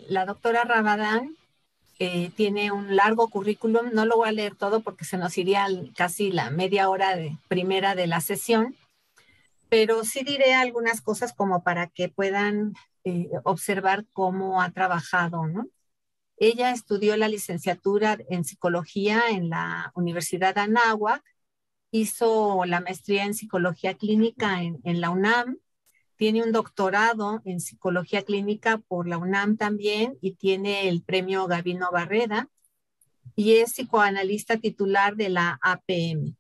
la doctora Rabadán tiene un largo currículum, no lo voy a leer todo porque se nos iría casi la media hora primera de la sesión, pero sí diré algunas cosas como para que puedan observar cómo ha trabajado, ¿no? Ella estudió la licenciatura en psicología en la Universidad de Anáhuac, hizo la maestría en psicología clínica en la UNAM, tiene un doctorado en psicología clínica por la UNAM también y tiene el premio Gabino Barreda y es psicoanalista titular de la APM.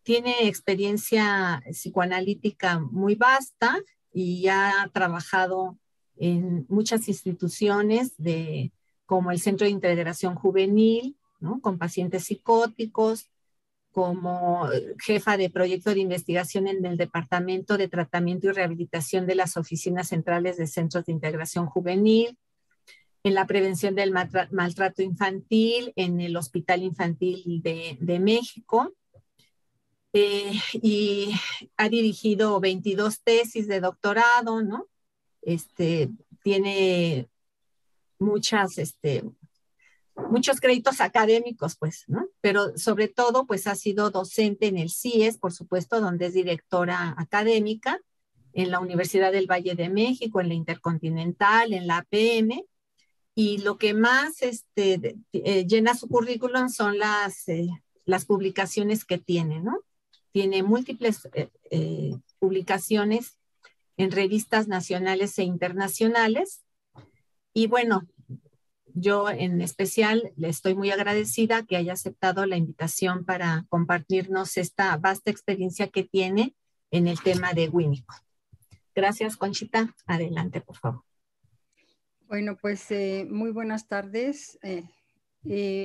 Tiene experiencia psicoanalítica muy vasta y ha trabajado en muchas instituciones como el Centro de Integración Juvenil, ¿no? Con pacientes psicóticos, como jefa de proyecto de investigación en el Departamento de Tratamiento y Rehabilitación de las Oficinas Centrales de Centros de Integración Juvenil, en la prevención del maltrato infantil, en el Hospital Infantil de México, y ha dirigido 22 tesis de doctorado, ¿no? Tiene muchos créditos académicos, pues, ¿no? Pero sobre todo, pues ha sido docente en el CIES, por supuesto, donde es directora académica, en la Universidad del Valle de México, en la Intercontinental, en la APM, y lo que más llena su currículum son las publicaciones que tiene, ¿no? Tiene múltiples publicaciones en revistas nacionales e internacionales, y bueno, yo en especial le estoy muy agradecida que haya aceptado la invitación para compartirnos esta vasta experiencia que tiene en el tema de Winnicott. Gracias, Conchita. Adelante, por favor. Bueno, pues muy buenas tardes.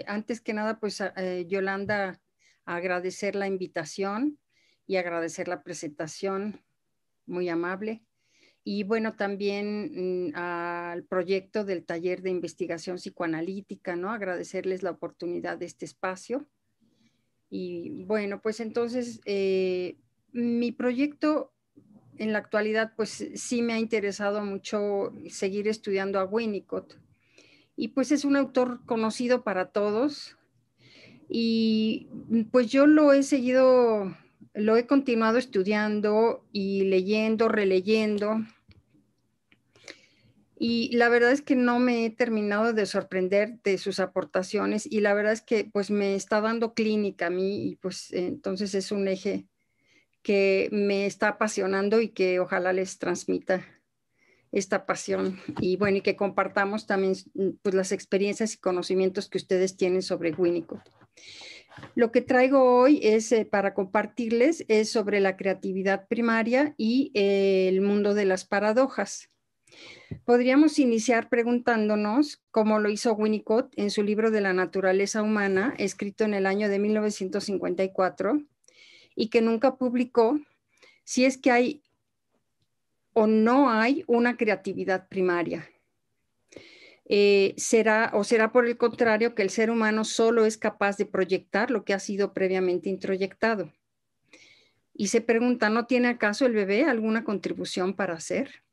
Antes que nada, pues Yolanda, agradecer la invitación y agradecer la presentación, muy amable. Y bueno, también al proyecto del taller de investigación psicoanalítica, ¿no? Agradecerles la oportunidad de este espacio. Y bueno, pues entonces mi proyecto en la actualidad, pues sí me ha interesado mucho seguir estudiando a Winnicott. Y pues es un autor conocido para todos. Y pues yo lo he seguido, lo he continuado estudiando y leyendo, releyendo. Y la verdad es que no me he terminado de sorprender de sus aportaciones y la verdad es que pues me está dando clínica a mí y pues entonces es un eje que me está apasionando y que ojalá les transmita esta pasión y bueno, y que compartamos también pues las experiencias y conocimientos que ustedes tienen sobre Winnicott. Lo que traigo hoy es para compartirles es sobre la creatividad primaria y el mundo de las paradojas. Podríamos iniciar preguntándonos cómo lo hizo Winnicott en su libro de la naturaleza humana, escrito en el año de 1954, y que nunca publicó, si es que hay o no hay una creatividad primaria. ¿Será por el contrario que el ser humano solo es capaz de proyectar lo que ha sido previamente introyectado? Y se pregunta, ¿no tiene acaso el bebé alguna contribución para hacer?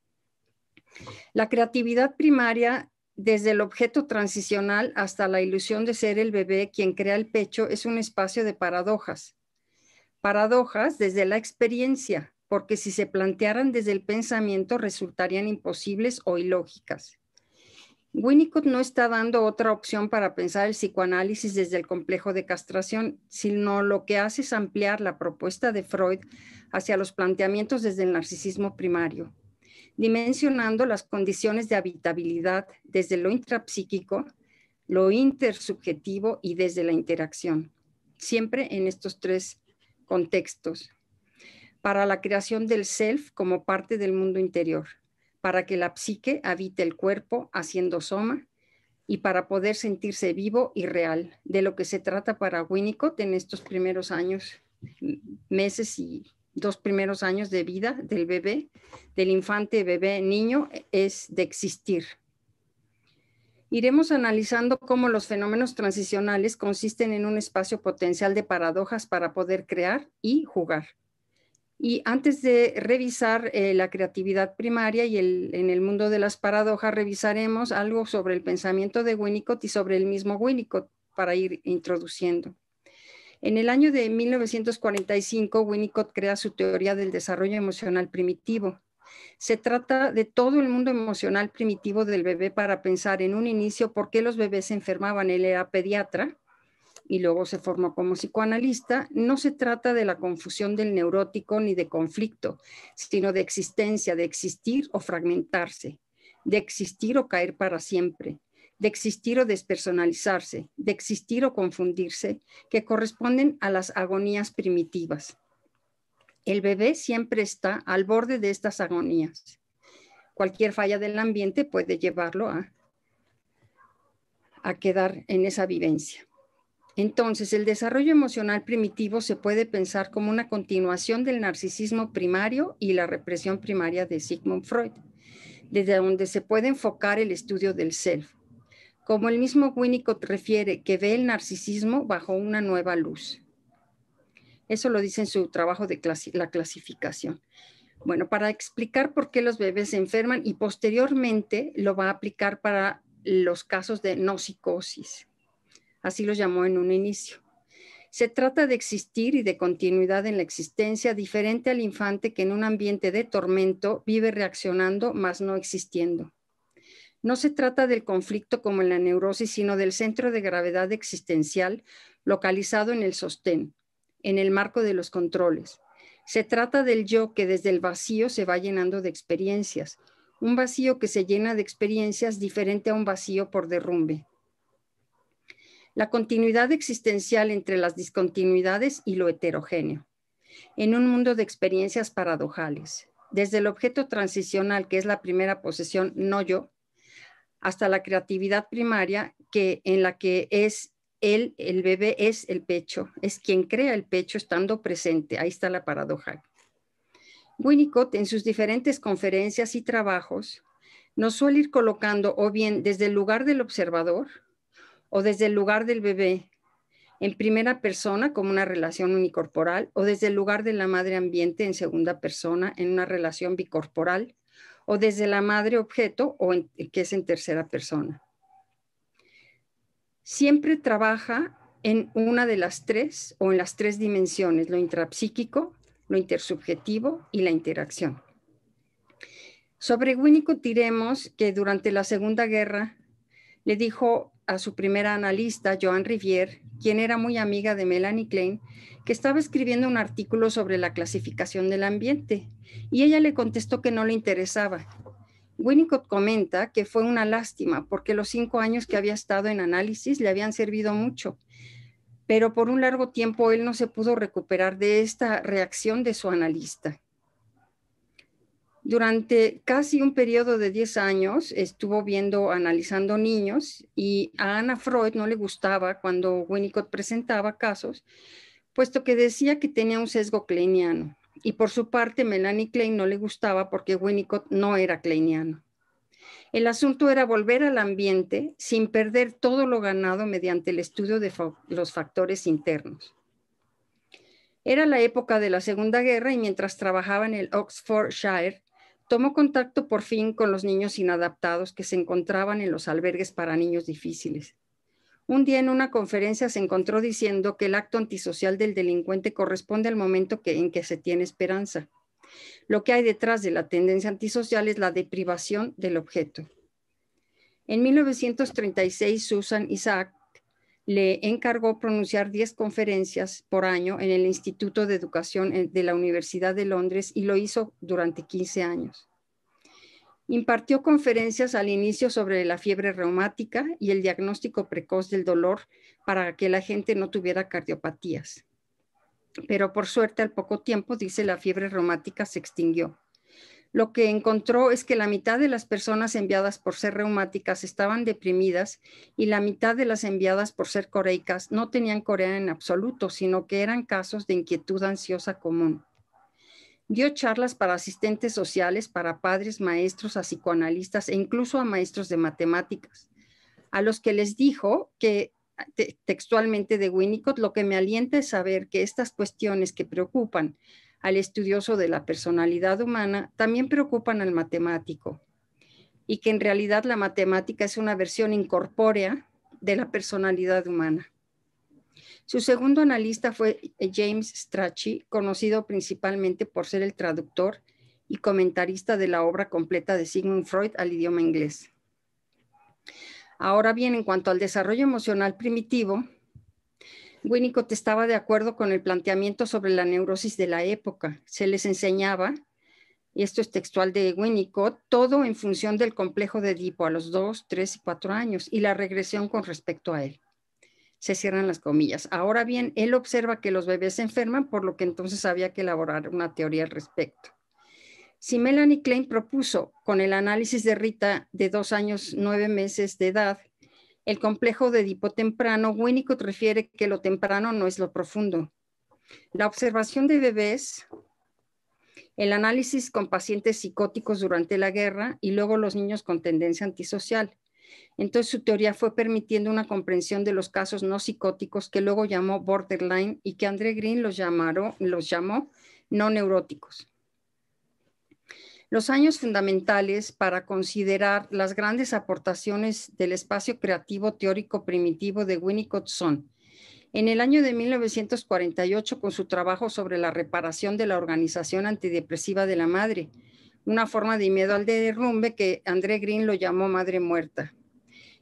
La creatividad primaria, desde el objeto transicional hasta la ilusión de ser el bebé quien crea el pecho, es un espacio de paradojas. Paradojas desde la experiencia, porque si se plantearan desde el pensamiento resultarían imposibles o ilógicas. Winnicott no está dando otra opción para pensar el psicoanálisis desde el complejo de castración, sino lo que hace es ampliar la propuesta de Freud hacia los planteamientos desde el narcisismo primario, dimensionando las condiciones de habitabilidad desde lo intrapsíquico, lo intersubjetivo y desde la interacción, siempre en estos tres contextos, para la creación del self como parte del mundo interior, para que la psique habite el cuerpo haciendo soma y para poder sentirse vivo y real, de lo que se trata para Winnicott en estos primeros años, meses y 2 primeros años de vida del bebé, del infante, bebé, niño, es de existir. Iremos analizando cómo los fenómenos transicionales consisten en un espacio potencial de paradojas para poder crear y jugar. Y antes de revisar la creatividad primaria y en el mundo de las paradojas, revisaremos algo sobre el pensamiento de Winnicott y sobre el mismo Winnicott para ir introduciendo. En el año de 1945, Winnicott crea su teoría del desarrollo emocional primitivo. Se trata de todo el mundo emocional primitivo del bebé para pensar en un inicio por qué los bebés se enfermaban. Él era pediatra y luego se formó como psicoanalista. No se trata de la confusión del neurótico ni de conflicto, sino de existencia, de existir o fragmentarse, de existir o caer para siempre, de existir o despersonalizarse, de existir o confundirse, que corresponden a las agonías primitivas. El bebé siempre está al borde de estas agonías. Cualquier falla del ambiente puede llevarlo a quedar en esa vivencia. Entonces, el desarrollo emocional primitivo se puede pensar como una continuación del narcisismo primario y la represión primaria de Sigmund Freud, desde donde se puede enfocar el estudio del self. Como el mismo Winnicott refiere, que ve el narcisismo bajo una nueva luz. Eso lo dice en su trabajo de la clasificación. Bueno, para explicar por qué los bebés se enferman y posteriormente lo va a aplicar para los casos de no psicosis. Así los llamó en un inicio. Se trata de existir y de continuidad en la existencia, diferente al infante que en un ambiente de tormento vive reaccionando, mas no existiendo. No se trata del conflicto como en la neurosis, sino del centro de gravedad existencial localizado en el sostén, en el marco de los controles. Se trata del yo que desde el vacío se va llenando de experiencias, un vacío que se llena de experiencias diferente a un vacío por derrumbe. La continuidad existencial entre las discontinuidades y lo heterogéneo, en un mundo de experiencias paradojales, desde el objeto transicional, que es la primera posesión no yo, hasta la creatividad primaria, en la que es el bebé es el pecho, es quien crea el pecho estando presente. Ahí está la paradoja. Winnicott, en sus diferentes conferencias y trabajos, nos suele ir colocando o bien desde el lugar del observador o desde el lugar del bebé en primera persona como una relación unicorporal, o desde el lugar de la madre ambiente en segunda persona en una relación bicorporal, o desde la madre objeto, que es en tercera persona. Siempre trabaja en una de las tres o en las tres dimensiones, lo intrapsíquico, lo intersubjetivo y la interacción. Sobre Winnicott diremos que durante la Segunda Guerra le dijo a su primera analista, Joan Rivière, quien era muy amiga de Melanie Klein, que estaba escribiendo un artículo sobre la clasificación del ambiente, y ella le contestó que no le interesaba. Winnicott comenta que fue una lástima porque los 5 años que había estado en análisis le habían servido mucho, pero por un largo tiempo él no se pudo recuperar de esta reacción de su analista. Durante casi un periodo de 10 años estuvo analizando niños, y a Anna Freud no le gustaba cuando Winnicott presentaba casos, puesto que decía que tenía un sesgo kleiniano. Y por su parte, Melanie Klein no le gustaba porque Winnicott no era kleiniano. El asunto era volver al ambiente sin perder todo lo ganado mediante el estudio de los factores internos. Era la época de la Segunda Guerra y mientras trabajaba en el Oxfordshire, tomó contacto por fin con los niños inadaptados que se encontraban en los albergues para niños difíciles. Un día en una conferencia se encontró diciendo que el acto antisocial del delincuente corresponde al momento en que se tiene esperanza. Lo que hay detrás de la tendencia antisocial es la deprivación del objeto. En 1936, Susan Isaac le encargó pronunciar 10 conferencias por año en el Instituto de Educación de la Universidad de Londres, y lo hizo durante 15 años. Impartió conferencias al inicio sobre la fiebre reumática y el diagnóstico precoz del dolor para que la gente no tuviera cardiopatías. Pero por suerte, al poco tiempo, dice, la fiebre reumática se extinguió. Lo que encontró es que la mitad de las personas enviadas por ser reumáticas estaban deprimidas y la mitad de las enviadas por ser coreicas no tenían corea en absoluto, sino que eran casos de inquietud ansiosa común. Dio charlas para asistentes sociales, para padres, maestros, a psicoanalistas e incluso a maestros de matemáticas, a los que les dijo que, textualmente de Winnicott, lo que me alienta es saber que estas cuestiones que preocupan al estudioso de la personalidad humana, también preocupan al matemático, y que en realidad la matemática es una versión incorpórea de la personalidad humana. Su segundo analista fue James Strachey, conocido principalmente por ser el traductor y comentarista de la obra completa de Sigmund Freud al idioma inglés. Ahora bien, en cuanto al desarrollo emocional primitivo, Winnicott estaba de acuerdo con el planteamiento sobre la neurosis de la época. Se les enseñaba, y esto es textual de Winnicott, todo en función del complejo de Edipo a los 2, 3 y 4 años y la regresión con respecto a él. Se cierran las comillas. Ahora bien, él observa que los bebés se enferman, por lo que entonces había que elaborar una teoría al respecto. Si Melanie Klein propuso con el análisis de Rita de 2 años 9 meses de edad el complejo de Edipo temprano, Winnicott refiere que lo temprano no es lo profundo. La observación de bebés, el análisis con pacientes psicóticos durante la guerra y luego los niños con tendencia antisocial. Entonces su teoría fue permitiendo una comprensión de los casos no psicóticos que luego llamó borderline y que André Green los llamó no neuróticos. Los años fundamentales para considerar las grandes aportaciones del espacio creativo teórico primitivo de Winnicott son: en el año de 1948, con su trabajo sobre la reparación de la organización antidepresiva de la madre, una forma de miedo al derrumbe que André Green lo llamó madre muerta.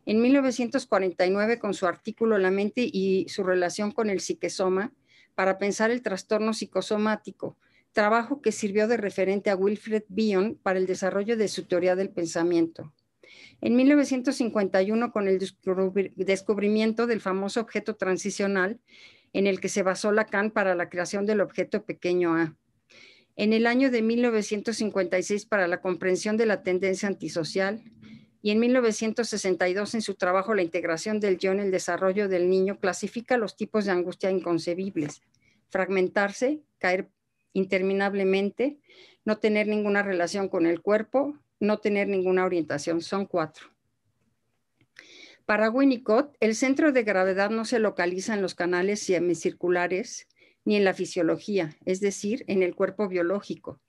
En 1949, con su artículo La mente y su relación con el psiquesoma, para pensar el trastorno psicosomático, trabajo que sirvió de referente a Wilfred Bion para el desarrollo de su teoría del pensamiento. En 1951, con el descubrimiento del famoso objeto transicional, en el que se basó Lacan para la creación del objeto pequeño a. En el año de 1956, para la comprensión de la tendencia antisocial. Y en 1962, en su trabajo La integración del yo en el desarrollo del niño, clasifica los tipos de angustia inconcebibles: fragmentarse, caer interminablemente, no tener ninguna relación con el cuerpo, no tener ninguna orientación. Son 4. Para Winnicott, el centro de gravedad no se localiza en los canales semicirculares ni en la fisiología, es decir, en el cuerpo biológico.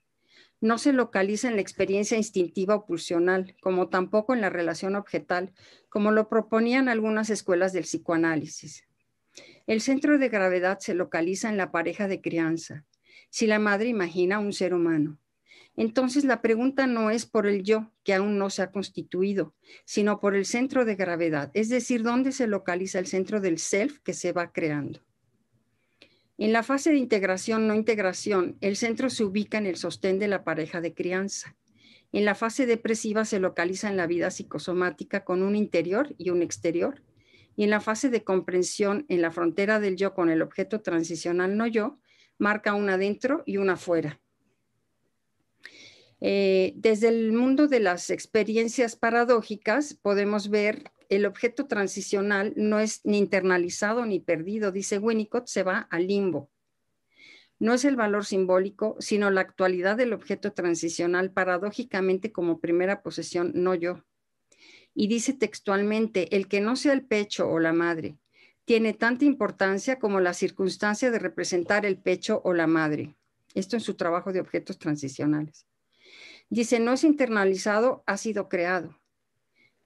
No se localiza en la experiencia instintiva o pulsional, como tampoco en la relación objetal, como lo proponían algunas escuelas del psicoanálisis. El centro de gravedad se localiza en la pareja de crianza, si la madre imagina un ser humano. Entonces la pregunta no es por el yo, que aún no se ha constituido, sino por el centro de gravedad, es decir, dónde se localiza el centro del self que se va creando. En la fase de integración, no integración, el centro se ubica en el sostén de la pareja de crianza. En la fase depresiva se localiza en la vida psicosomática con un interior y un exterior. Y en la fase de comprensión, en la frontera del yo con el objeto transicional no yo, marca una dentro y una fuera. Desde el mundo de las experiencias paradójicas podemos ver el objeto transicional no es ni internalizado ni perdido, dice Winnicott, se va al limbo. No es el valor simbólico, sino la actualidad del objeto transicional paradójicamente como primera posesión no yo. Y dice textualmente, el que no sea el pecho o la madre tiene tanta importancia como la circunstancia de representar el pecho o la madre. Esto en su trabajo de objetos transicionales. Dice, no es internalizado, ha sido creado.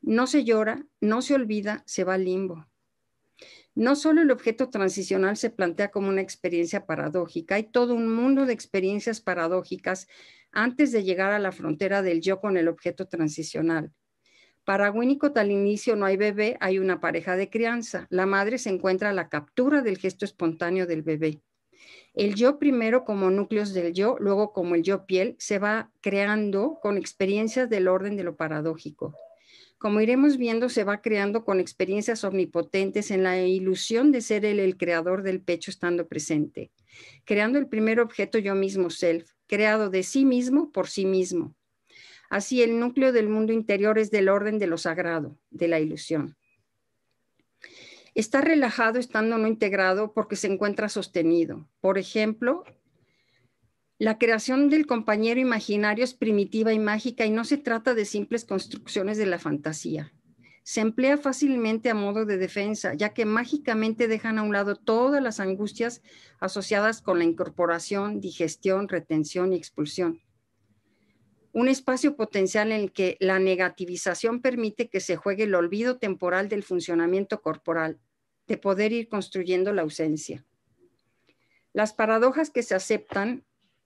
No se llora, no se olvida, se va al limbo. No solo el objeto transicional se plantea como una experiencia paradójica, hay todo un mundo de experiencias paradójicas antes de llegar a la frontera del yo con el objeto transicional. Para Winnicott, al inicio no hay bebé, hay una pareja de crianza. La madre se encuentra a la captura del gesto espontáneo del bebé. El yo primero como núcleos del yo, luego como el yo piel, se va creando con experiencias del orden de lo paradójico. Como iremos viendo, se va creando con experiencias omnipotentes en la ilusión de ser él el creador del pecho estando presente, creando el primer objeto yo mismo, self, creado de sí mismo por sí mismo. Así, el núcleo del mundo interior es del orden de lo sagrado, de la ilusión. Está relajado estando no integrado porque se encuentra sostenido. Por ejemplo, la creación del compañero imaginario es primitiva y mágica y no se trata de simples construcciones de la fantasía. se emplea fácilmente a modo de defensa, ya que mágicamente dejan a un lado todas las angustias asociadas con la incorporación, digestión, retención y expulsión. Un espacio potencial en el que la negativización permite que se juegue el olvido temporal del funcionamiento corporal, de poder ir construyendo la ausencia. Las paradojas que se aceptan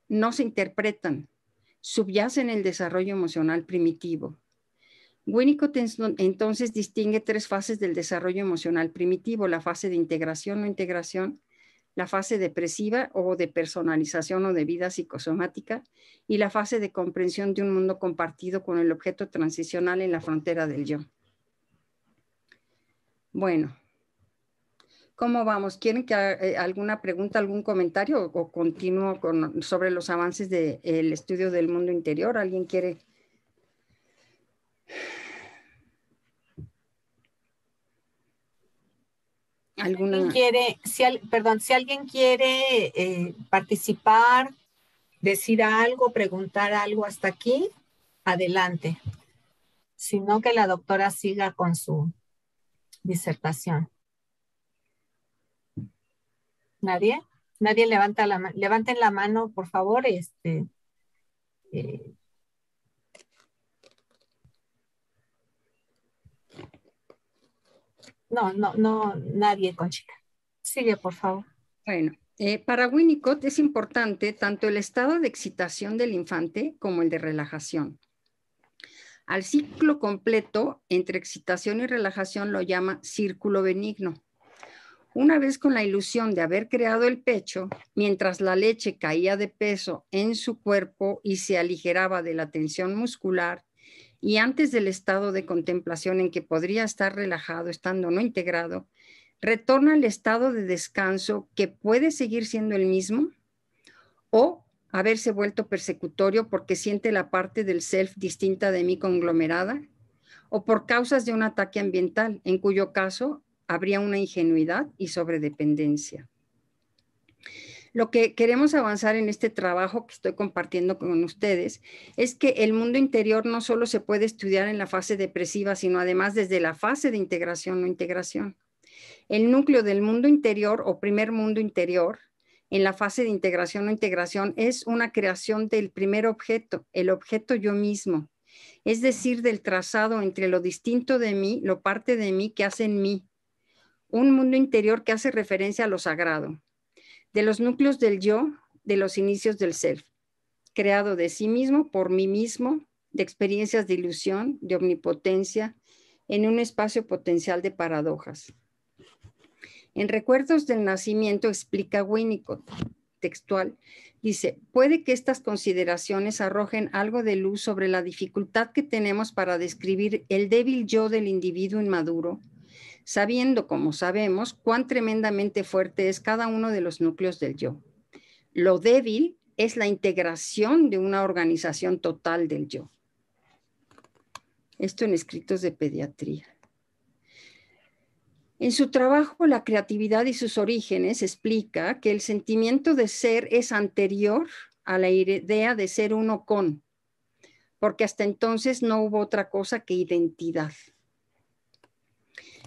no se interpretan, subyacen el desarrollo emocional primitivo. Winnicott entonces distingue 3 fases del desarrollo emocional primitivo: la fase de integración o integración, la fase depresiva o de personalización o de vida psicosomática, y la fase de comprensión de un mundo compartido con el objeto transicional en la frontera del yo. Bueno, ¿cómo vamos? ¿Quieren que alguna pregunta, algún comentario o continúo sobre los avances del estudio del mundo interior? ¿Alguien quiere? Si alguien quiere participar, decir algo, preguntar algo hasta aquí, adelante. Si no, que la doctora siga con su disertación. ¿Nadie? Nadie levanten la mano, por favor. No, nadie, Conchita. Sigue, por favor. Bueno, para Winnicott es importante tanto el estado de excitación del infante como el de relajación. Al ciclo completo entre excitación y relajación lo llama círculo benigno. Una vez con la ilusión de haber creado el pecho, mientras la leche caía de peso en su cuerpo y se aligeraba de la tensión muscular, y antes del estado de contemplación en que podría estar relajado estando no integrado, retorna al estado de descanso que puede seguir siendo el mismo o haberse vuelto persecutorio porque siente la parte del self distinta de mí conglomerada, o por causas de un ataque ambiental, en cuyo caso habría una ingenuidad y sobredependencia. Lo que queremos avanzar en este trabajo que estoy compartiendo con ustedes es que el mundo interior no solo se puede estudiar en la fase depresiva, sino además desde la fase de integración o integración. El núcleo del mundo interior o primer mundo interior en la fase de integración o integración es una creación del primer objeto, el objeto yo mismo, es decir, del trazado entre lo distinto de mí, lo parte de mí que hace en mí, un mundo interior que hace referencia a lo sagrado, de los núcleos del yo, de los inicios del self, creado de sí mismo, por mí mismo, de experiencias de ilusión, de omnipotencia, en un espacio potencial de paradojas. En Recuerdos del Nacimiento explica Winnicott, textual, dice, puede que estas consideraciones arrojen algo de luz sobre la dificultad que tenemos para describir el débil yo del individuo inmaduro, sabiendo, como sabemos, cuán tremendamente fuerte es cada uno de los núcleos del yo. Lo débil es la integración de una organización total del yo. Esto en Escritos de Pediatría. En su trabajo La creatividad y sus orígenes explica que el sentimiento de ser es anterior a la idea de ser uno con, porque hasta entonces no hubo otra cosa que identidad.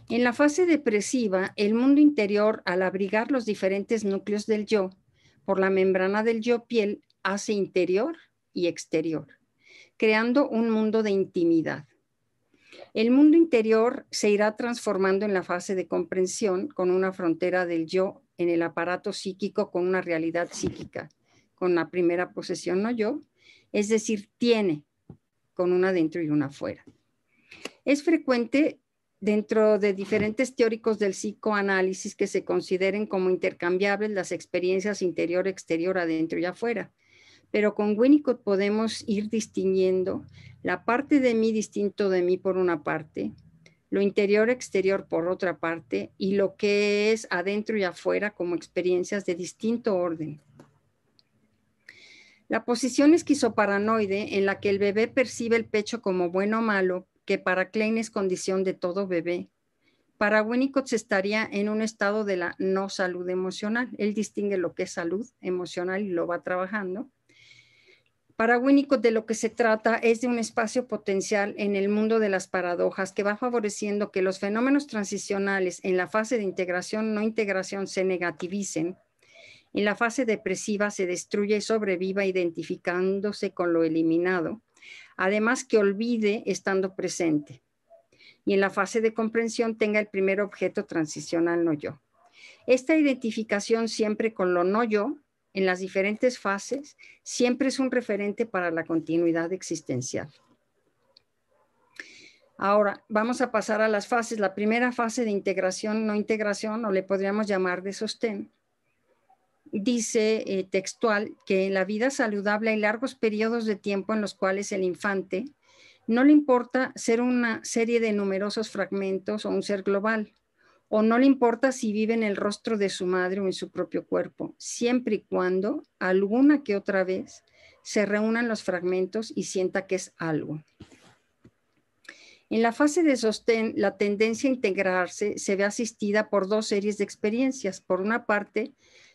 En la fase depresiva, el mundo interior, al abrigar los diferentes núcleos del yo, por la membrana del yo piel, hace interior y exterior, creando un mundo de intimidad. El mundo interior se irá transformando en la fase de comprensión con una frontera del yo en el aparato psíquico con una realidad psíquica, con la primera posesión no yo, es decir, tiene con una dentro y una afuera. Es frecuente dentro de diferentes teóricos del psicoanálisis que se consideren como intercambiables las experiencias interior, exterior, adentro y afuera. Pero con Winnicott podemos ir distinguiendo la parte de mí distinto de mí por una parte, lo interior exterior por otra parte y lo que es adentro y afuera como experiencias de distinto orden. La posición esquizoparanoide en la que el bebé percibe el pecho como bueno o malo, que para Klein es condición de todo bebé, para Winnicott se estaría en un estado de la no salud emocional. Él distingue lo que es salud emocional y lo va trabajando. Para Winnicott, de lo que se trata es de un espacio potencial en el mundo de las paradojas que va favoreciendo que los fenómenos transicionales en la fase de integración no integración se negativicen. En la fase depresiva se destruye y sobreviva identificándose con lo eliminado, además que olvide estando presente. Y en la fase de comprensión tenga el primer objeto transicional no yo. Esta identificación siempre con lo no yo, en las diferentes fases, siempre es un referente para la continuidad existencial. Ahora, vamos a pasar a las fases. La primera fase de integración, no integración, o le podríamos llamar de sostén, dice textual que en la vida saludable hay largos periodos de tiempo en los cuales el infante no le importa ser una serie de numerosos fragmentos o un ser global, o no le importa si vive en el rostro de su madre o en su propio cuerpo, siempre y cuando alguna que otra vez se reúnan los fragmentos y sienta que es algo. En la fase de sostén, la tendencia a integrarse se ve asistida por dos series de experiencias. Por una parte,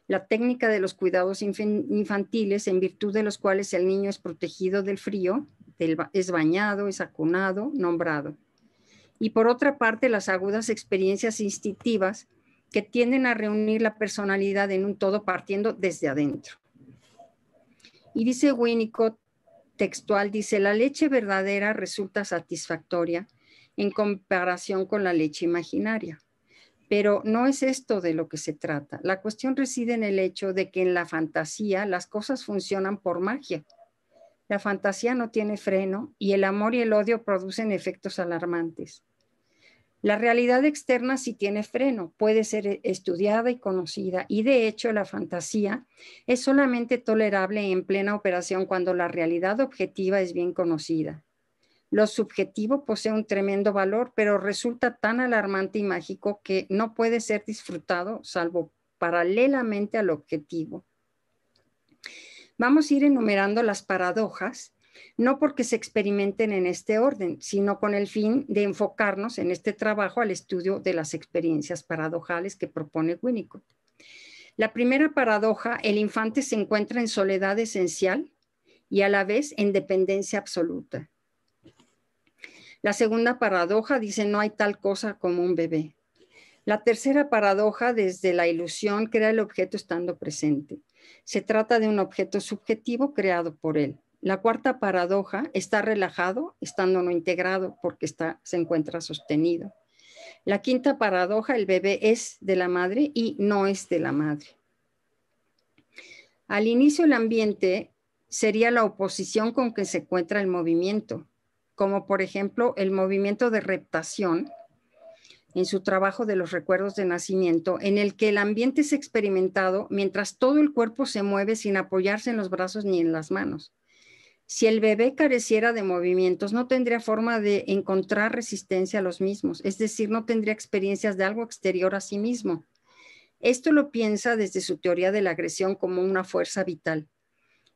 la técnica de los cuidados infantiles, en virtud de los cuales el niño es protegido del frío, es bañado, es acunado, nombrado. Y por otra parte, las agudas experiencias instintivas que tienden a reunir la personalidad en un todo partiendo desde adentro. Y dice Winnicott, textual, dice, la leche verdadera resulta satisfactoria en comparación con la leche imaginaria. Pero no es esto de lo que se trata. La cuestión reside en el hecho de que en la fantasía las cosas funcionan por magia. La fantasía no tiene freno y el amor y el odio producen efectos alarmantes. La realidad externa sí tiene freno, puede ser estudiada y conocida, y de hecho la fantasía es solamente tolerable en plena operación cuando la realidad objetiva es bien conocida. Lo subjetivo posee un tremendo valor, pero resulta tan alarmante y mágico que no puede ser disfrutado salvo paralelamente al objetivo. Vamos a ir enumerando las paradojas, no porque se experimenten en este orden, sino con el fin de enfocarnos en este trabajo al estudio de las experiencias paradojales que propone Winnicott. La primera paradoja, el infante se encuentra en soledad esencial y a la vez en dependencia absoluta. La segunda paradoja dice no hay tal cosa como un bebé. La tercera paradoja, desde la ilusión, crea el objeto estando presente. Se trata de un objeto subjetivo creado por él. La cuarta paradoja, está relajado estando no integrado porque se encuentra sostenido. La quinta paradoja, el bebé es de la madre y no es de la madre. Al inicio el ambiente sería la oposición con que se encuentra el movimiento, como por ejemplo el movimiento de reptación en su trabajo de los recuerdos de nacimiento, en el que el ambiente es experimentado mientras todo el cuerpo se mueve sin apoyarse en los brazos ni en las manos. Si el bebé careciera de movimientos, no tendría forma de encontrar resistencia a los mismos, es decir, no tendría experiencias de algo exterior a sí mismo. Esto lo piensa desde su teoría de la agresión como una fuerza vital.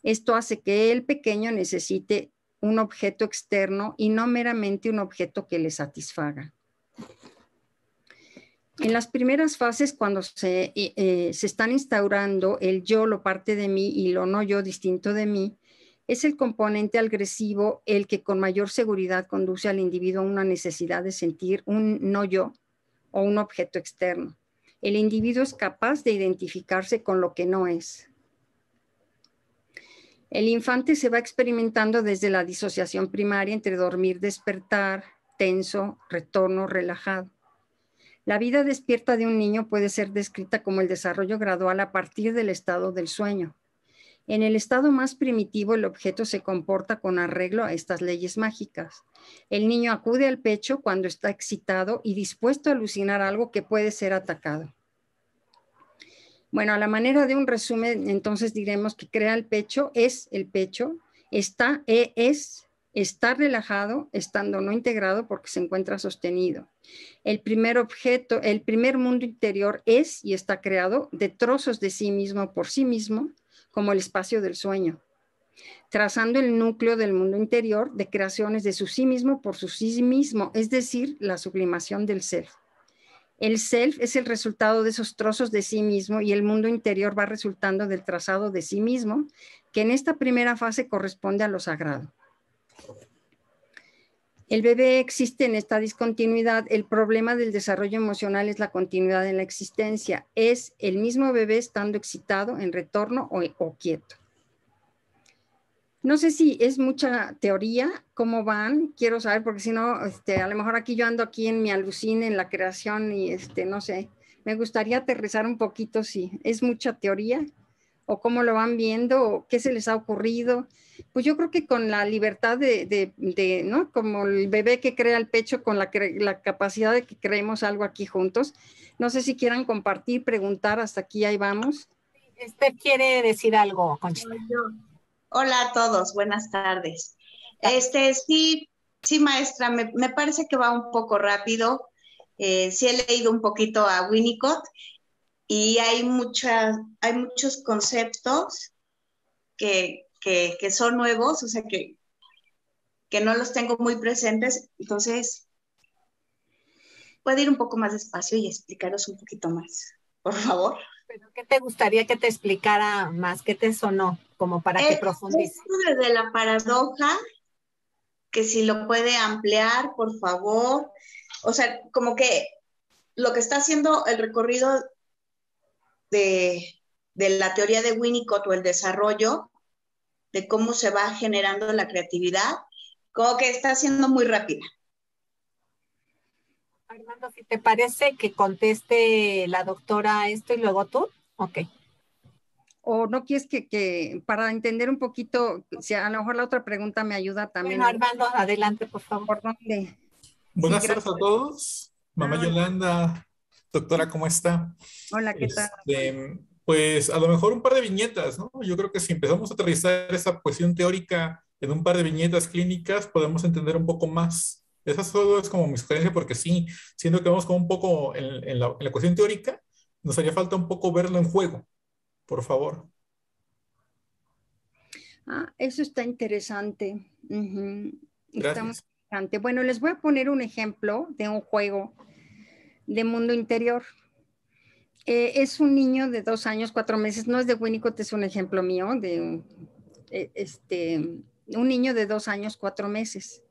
Esto hace que el pequeño necesite un objeto externo y no meramente un objeto que le satisfaga. En las primeras fases, cuando se están instaurando el yo, lo parte de mí, y lo no yo, distinto de mí, es el componente agresivo el que con mayor seguridad conduce al individuo a una necesidad de sentir un no yo o un objeto externo. El individuo es capaz de identificarse con lo que no es. El infante se va experimentando desde la disociación primaria entre dormir, despertar, tenso, retorno, relajado. La vida despierta de un niño puede ser descrita como el desarrollo gradual a partir del estado del sueño. En el estado más primitivo, el objeto se comporta con arreglo a estas leyes mágicas. El niño acude al pecho cuando está excitado y dispuesto a alucinar algo que puede ser atacado. Bueno, a la manera de un resumen, entonces diremos que crea el pecho, es el pecho, está relajado, estando no integrado porque se encuentra sostenido. El primer objeto, el primer mundo interior es y está creado de trozos de sí mismo por sí mismo, como el espacio del sueño, trazando el núcleo del mundo interior de creaciones de su sí mismo por su sí mismo, es decir, la sublimación del self. El self es el resultado de esos trozos de sí mismo y el mundo interior va resultando del trazado de sí mismo que en esta primera fase corresponde a lo sagrado. El bebé existe en esta discontinuidad. El problema del desarrollo emocional es la continuidad en la existencia. Es el mismo bebé estando excitado, en retorno o quieto. No sé si es mucha teoría, cómo van, quiero saber, porque si no, a lo mejor aquí yo ando aquí en mi alucine, en la creación y no sé, me gustaría aterrizar un poquito si es mucha teoría o cómo lo van viendo o qué se les ha ocurrido. Pues yo creo que con la libertad ¿no? Como el bebé que crea el pecho con la capacidad de que creemos algo aquí juntos. No sé si quieran compartir, preguntar, hasta aquí ahí vamos. Esther quiere decir algo, Conchita. Hola a todos, buenas tardes. Sí, maestra, me parece que va un poco rápido. Sí he leído un poquito a Winnicott y hay muchos conceptos que son nuevos, o sea, que no los tengo muy presentes. Entonces, ¿puede ir un poco más despacio y explicaros un poquito más, por favor? ¿Pero qué te gustaría que te explicara más? ¿Qué te sonó? Como para que profundice. Esto de la paradoja, que si lo puede ampliar, por favor. O sea, como que lo que está haciendo el recorrido de la teoría de Winnicott o el desarrollo, de cómo se va generando la creatividad, como que está siendo muy rápida. Armando, si te parece que conteste la doctora esto y luego tú, ok. O no quieres que para entender un poquito, si a lo mejor la otra pregunta me ayuda también. Bueno, Armando, adelante, por favor. ¿Por dónde? Buenas tardes a todos. Mamá Yolanda, doctora, ¿cómo está? Hola, ¿qué tal? Pues a lo mejor un par de viñetas, ¿no? Yo creo que si empezamos a aterrizar esa cuestión teórica en un par de viñetas clínicas, podemos entender un poco más. Esa solo es como mi sugerencia, porque sí, siendo que vamos como un poco en la cuestión teórica, nos haría falta un poco verlo en juego, por favor. Eso está interesante. Está muy Gracias. interesante. Bueno, les voy a poner un ejemplo de un juego de mundo interior. Es un niño de 2 años, 4 meses. No es de Winnicott, es un ejemplo mío de un niño de 2 años, 4 meses.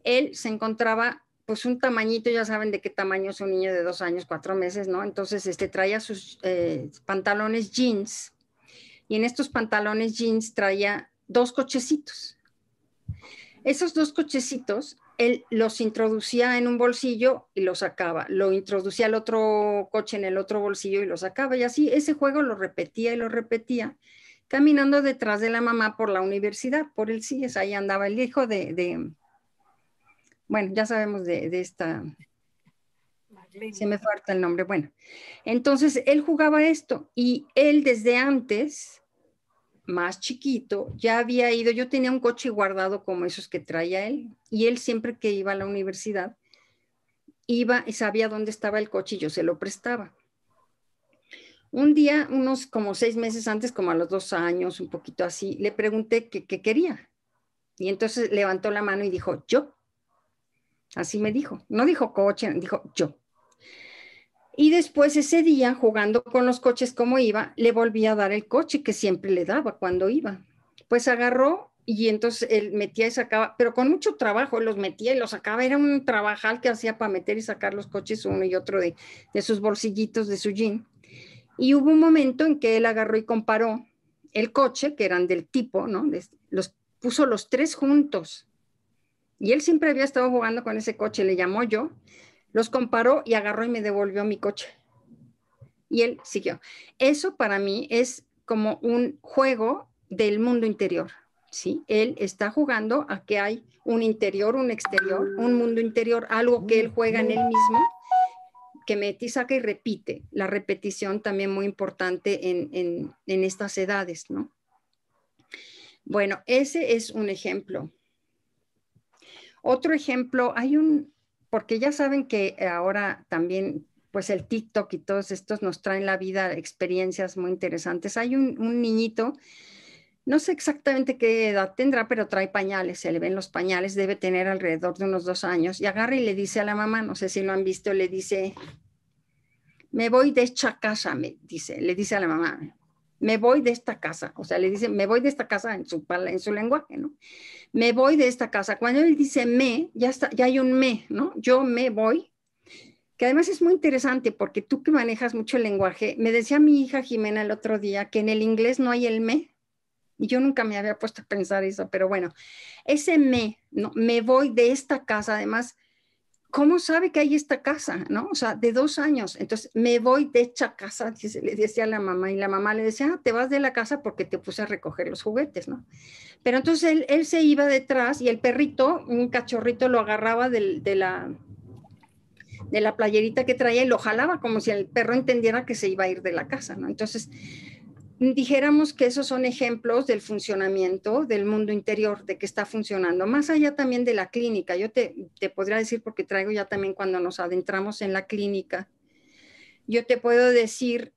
Él se encontraba, pues, un tamañito, ya saben de qué tamaño es un niño de 2 años, 4 meses, ¿no? Entonces, traía sus pantalones jeans, y en estos pantalones jeans traía 2 cochecitos. Esos 2 cochecitos, él los introducía en un bolsillo y los sacaba. Lo introducía al otro coche en el otro bolsillo y lo sacaba. Y así ese juego lo repetía y lo repetía, caminando detrás de la mamá por la universidad, por el CIES. Ahí andaba el hijo bueno, ya sabemos de esta... Se me falta el nombre. Bueno, entonces él jugaba esto y él desde antes, más chiquito, ya había ido. Yo tenía un coche guardado como esos que traía él, y él siempre que iba a la universidad iba y sabía dónde estaba el coche y yo se lo prestaba. Un día, unos como 6 meses antes, como a los 2 años, un poquito así, le pregunté qué quería, y entonces levantó la mano y dijo, yo. Así me dijo, no dijo coche, dijo yo. Y después ese día, jugando con los coches como iba, le volví a dar el coche que siempre le daba cuando iba. Pues agarró y entonces él metía y sacaba, pero con mucho trabajo, él los metía y los sacaba. Era un trabajal que hacía para meter y sacar los coches uno y otro de sus bolsillitos de su jean. Y hubo un momento en que él agarró y comparó el coche, que eran del tipo, ¿no? Los puso los 3 juntos. Y él siempre había estado jugando con ese coche, le llamó yo, los comparó y agarró y me devolvió mi coche. Y él siguió. Eso para mí es como un juego del mundo interior, ¿sí? Él está jugando a que hay un interior, un exterior, un mundo interior, algo que él juega en él mismo, que mete y saca y repite. La repetición también muy importante en estas edades, ¿no? Bueno, ese es un ejemplo. Otro ejemplo, porque ya saben que ahora también, pues el TikTok y todos estos nos traen la vida experiencias muy interesantes. Hay un niñito, no sé exactamente qué edad tendrá, pero trae pañales, se le ven los pañales, debe tener alrededor de unos 2 años, y agarra y le dice a la mamá, no sé si lo han visto, le dice, me voy de esta casa, le dice a la mamá, me voy de esta casa. O sea, le dice, me voy de esta casa en su lenguaje, ¿no? Me voy de esta casa. Cuando él dice me, ya hay un me, ¿no? Yo me voy. Que además es muy interesante porque tú que manejas mucho el lenguaje, me decía mi hija Jimena el otro día que en el inglés no hay el me. Y yo nunca me había puesto a pensar eso, pero bueno, ese me, ¿no? Me voy de esta casa, además, ¿cómo sabe que hay esta casa, no? O sea, de 2 años. Entonces, me voy de esta casa, le decía a la mamá, y la mamá le decía, te vas de la casa porque te puse a recoger los juguetes, ¿no? Pero entonces él se iba detrás y el perrito, un cachorrito, lo agarraba de la playerita que traía y lo jalaba como si el perro entendiera que se iba a ir de la casa, ¿no? Entonces, dijéramos que esos son ejemplos del funcionamiento del mundo interior, de que está funcionando, más allá también de la clínica. Yo te podría decir, porque traigo ya también cuando nos adentramos en la clínica, yo te puedo decir,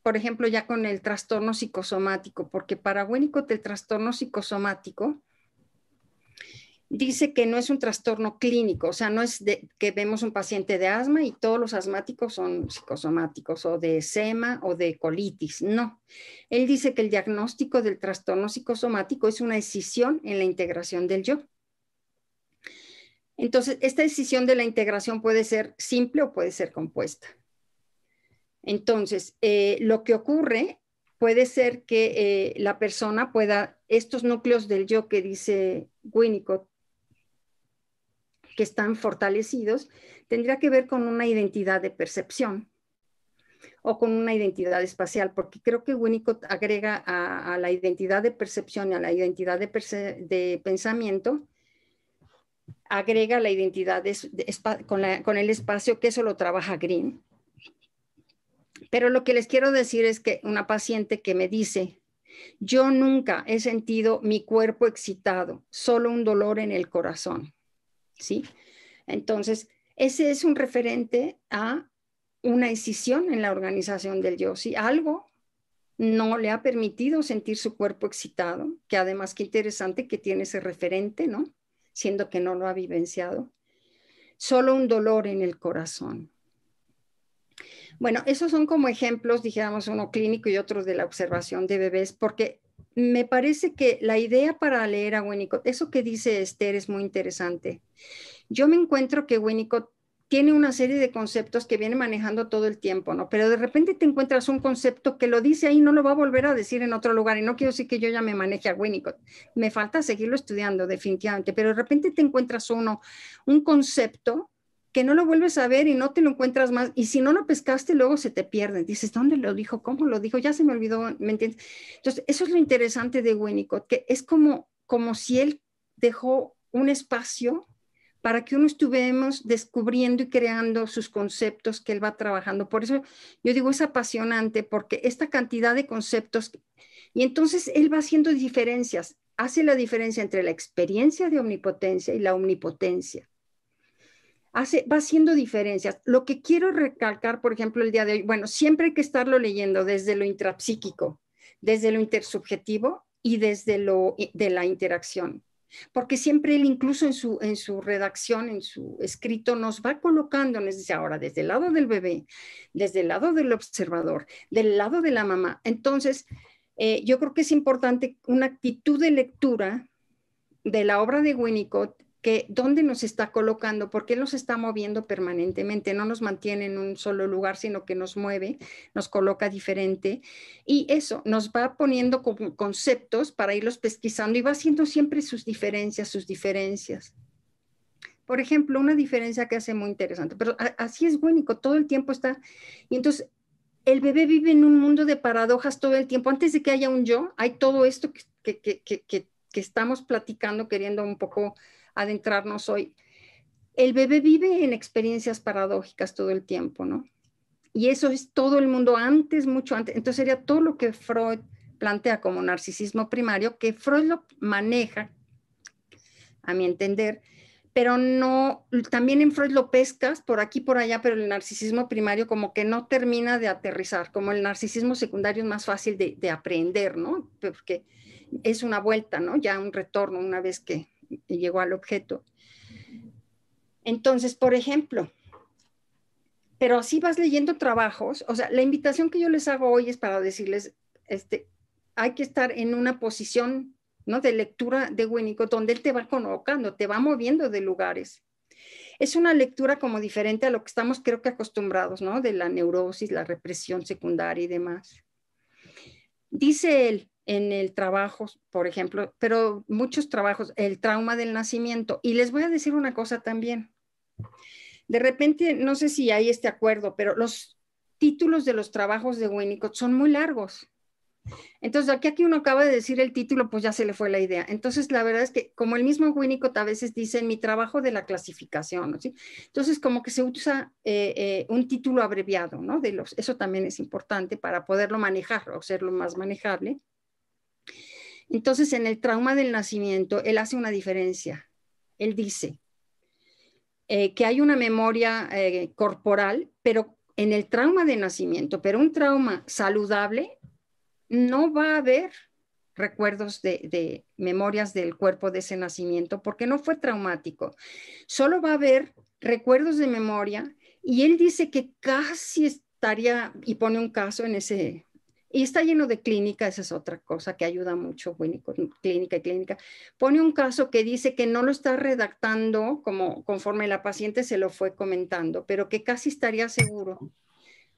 por ejemplo, ya con el trastorno psicosomático, porque para Winnicott el trastorno psicosomático dice que no es un trastorno clínico, o sea, no es que vemos un paciente de asma y todos los asmáticos son psicosomáticos o de eczema o de colitis, no. Él dice que el diagnóstico del trastorno psicosomático es una decisión en la integración del yo. Entonces, esta decisión de la integración puede ser simple o puede ser compuesta. Entonces, lo que ocurre puede ser que la persona pueda, estos núcleos del yo que dice Winnicott, que están fortalecidos, tendría que ver con una identidad de percepción o con una identidad espacial, porque creo que Winnicott agrega a la identidad de percepción y a la identidad de pensamiento, agrega la identidad con el espacio, que eso lo trabaja Green. Pero lo que les quiero decir es que una paciente que me dice, yo nunca he sentido mi cuerpo excitado, solo un dolor en el corazón, ¿sí? Entonces, ese es un referente a una decisión en la organización del yo. Si algo no le ha permitido sentir su cuerpo excitado, que además qué interesante que tiene ese referente, ¿no? Siendo que no lo ha vivenciado. Solo un dolor en el corazón. Bueno, esos son como ejemplos, dijéramos, uno clínico y otro de la observación de bebés, porque me parece que la idea para leer a Winnicott, eso que dice Esther es muy interesante. Yo me encuentro que Winnicott tiene una serie de conceptos que viene manejando todo el tiempo, ¿no? Pero de repente te encuentras un concepto que lo dice ahí, no lo va a volver a decir en otro lugar. Y no quiero decir que yo ya me maneje a Winnicott. Me falta seguirlo estudiando, definitivamente. Pero de repente te encuentras un concepto que no lo vuelves a ver y no te lo encuentras más. Y si no lo pescaste, luego se te pierde. Dices, ¿dónde lo dijo? ¿Cómo lo dijo? Ya se me olvidó, ¿me entiendes? Entonces, eso es lo interesante de Winnicott, que es como si él dejó un espacio para que uno estuviéramos descubriendo y creando sus conceptos que él va trabajando. Por eso yo digo, es apasionante, porque esta cantidad de conceptos, y entonces él va haciendo diferencias, hace la diferencia entre la experiencia de omnipotencia y la omnipotencia. Va haciendo diferencias. Lo que quiero recalcar, por ejemplo, el día de hoy, bueno, siempre hay que estarlo leyendo desde lo intrapsíquico, desde lo intersubjetivo y desde lo de la interacción. Porque siempre él, incluso en su redacción, en su escrito, nos va colocando, nos dice ahora, desde el lado del bebé, desde el lado del observador, del lado de la mamá. Entonces, yo creo que es importante una actitud de lectura de la obra de Winnicott, que dónde nos está colocando, porque él nos está moviendo permanentemente, no nos mantiene en un solo lugar, sino que nos mueve, nos coloca diferente, y eso nos va poniendo como conceptos para irlos pesquisando y va haciendo siempre sus diferencias. Por ejemplo, una diferencia que hace muy interesante, pero así es Winnicott, todo el tiempo está, y entonces el bebé vive en un mundo de paradojas todo el tiempo. Antes de que haya un yo, hay todo esto que estamos platicando, queriendo un poco adentrarnos hoy. El bebé vive en experiencias paradójicas todo el tiempo, ¿no? Y eso es todo el mundo antes, mucho antes. Entonces sería todo lo que Freud plantea como narcisismo primario, que Freud lo maneja, a mi entender, pero no, también en Freud lo pescas por aquí, por allá, pero el narcisismo primario como que no termina de aterrizar, como el narcisismo secundario es más fácil de aprender, ¿no? Porque es una vuelta, ¿no? Ya un retorno una vez que llegó al objeto. Entonces, por ejemplo, pero así vas leyendo trabajos. O sea, la invitación que yo les hago hoy es para decirles, hay que estar en una posición, ¿no?, de lectura de Winnicott, donde él te va colocando, te va moviendo de lugares. Es una lectura como diferente a lo que estamos, creo que acostumbrados, ¿no?, de la neurosis, la represión secundaria y demás. Dice él en el trabajo, por ejemplo, pero muchos trabajos, el trauma del nacimiento. Y les voy a decir una cosa también. De repente, no sé si hay este acuerdo, pero los títulos de los trabajos de Winnicott son muy largos. Entonces, aquí uno acaba de decir el título, pues ya se le fue la idea. Entonces, la verdad es que como el mismo Winnicott a veces dice, en mi trabajo de la clasificación, ¿no? ¿Sí? Entonces, como que se usa un título abreviado, ¿no? Eso también es importante para poderlo manejar o hacerlo más manejable. Entonces, en el trauma del nacimiento, él hace una diferencia. Él dice que hay una memoria corporal, pero en el trauma de nacimiento, pero un trauma saludable, no va a haber recuerdos de memorias del cuerpo de ese nacimiento porque no fue traumático. Solo va a haber recuerdos de memoria y él dice que casi estaría, y pone un caso en ese, y está lleno de clínica, esa es otra cosa que ayuda mucho, Winnicott, clínica y clínica. Pone un caso que dice que no lo está redactando como conforme la paciente se lo fue comentando, pero que casi estaría seguro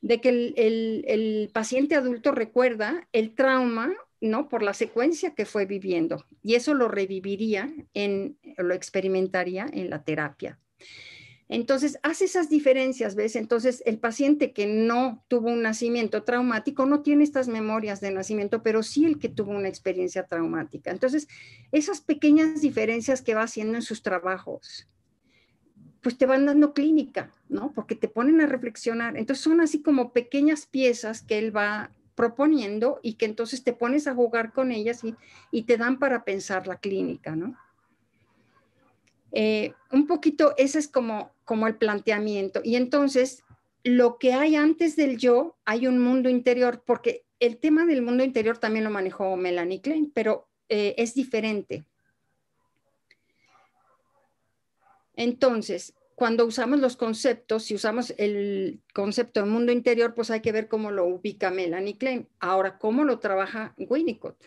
de que el paciente adulto recuerda el trauma, ¿no?, por la secuencia que fue viviendo, y eso lo reviviría, lo experimentaría en la terapia. Entonces, hace esas diferencias, ¿ves? Entonces, el paciente que no tuvo un nacimiento traumático no tiene estas memorias de nacimiento, pero sí el que tuvo una experiencia traumática. Entonces, esas pequeñas diferencias que va haciendo en sus trabajos, pues te van dando clínica, ¿no? Porque te ponen a reflexionar. Entonces son así como pequeñas piezas que él va proponiendo y que entonces te pones a jugar con ellas y te dan para pensar la clínica, ¿no? Un poquito ese es como el planteamiento. Y entonces lo que hay antes del yo, hay un mundo interior, porque el tema del mundo interior también lo manejó Melanie Klein, pero es diferente. Entonces, cuando usamos los conceptos, si usamos el concepto de mundo interior, pues hay que ver cómo lo ubica Melanie Klein. Ahora, ¿cómo lo trabaja Winnicott?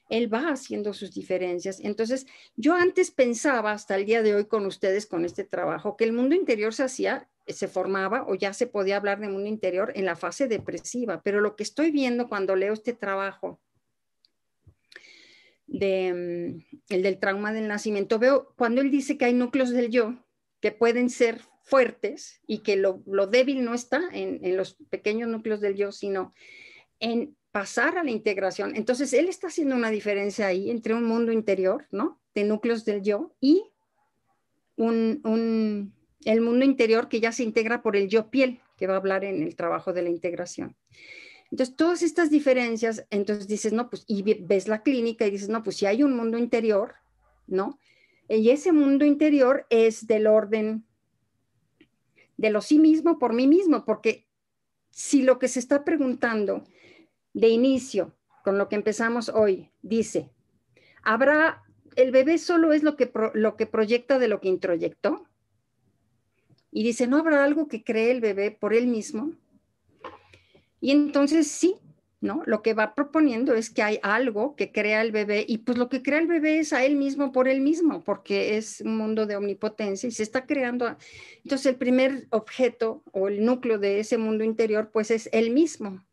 Él va haciendo sus diferencias. Entonces, yo antes pensaba, hasta el día de hoy con ustedes, con este trabajo, que el mundo interior se formaba o ya se podía hablar de mundo interior en la fase depresiva. Pero lo que estoy viendo cuando leo este trabajo, el del trauma del nacimiento, veo cuando él dice que hay núcleos del yo que pueden ser fuertes y que lo débil no está en los pequeños núcleos del yo, sino en pasar a la integración. Entonces, él está haciendo una diferencia ahí entre un mundo interior, ¿no?, de núcleos del yo y el mundo interior que ya se integra por el yo piel, que va a hablar en el trabajo de la integración. Entonces, todas estas diferencias, entonces dices, no, pues, y ves la clínica y dices, no, pues si hay un mundo interior, ¿no? Y ese mundo interior es del orden de lo sí mismo por mí mismo, porque si lo que se está preguntando de inicio, con lo que empezamos hoy, dice, el bebé solo es lo que proyecta de lo que introyectó, y dice, ¿no habrá algo que cree el bebé por él mismo? Y entonces sí, ¿no? Lo que va proponiendo es que hay algo que crea el bebé y pues lo que crea el bebé es a él mismo por él mismo, porque es un mundo de omnipotencia y se está creando. Entonces el primer objeto o el núcleo de ese mundo interior pues es él mismo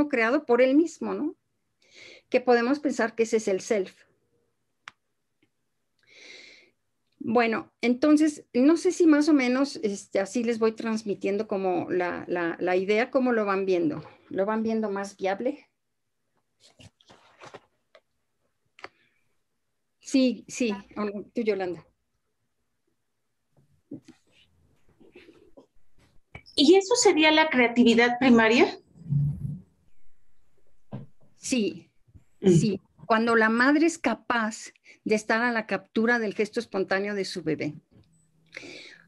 creado por él mismo, ¿no? Que podemos pensar que ese es el self. Bueno, entonces, no sé si más o menos así les voy transmitiendo como la idea, cómo lo van viendo. ¿Lo van viendo más viable? Sí, tú, Yolanda. ¿Y eso sería la creatividad primaria? Sí, sí. Cuando la madre es capaz de estar a la captura del gesto espontáneo de su bebé.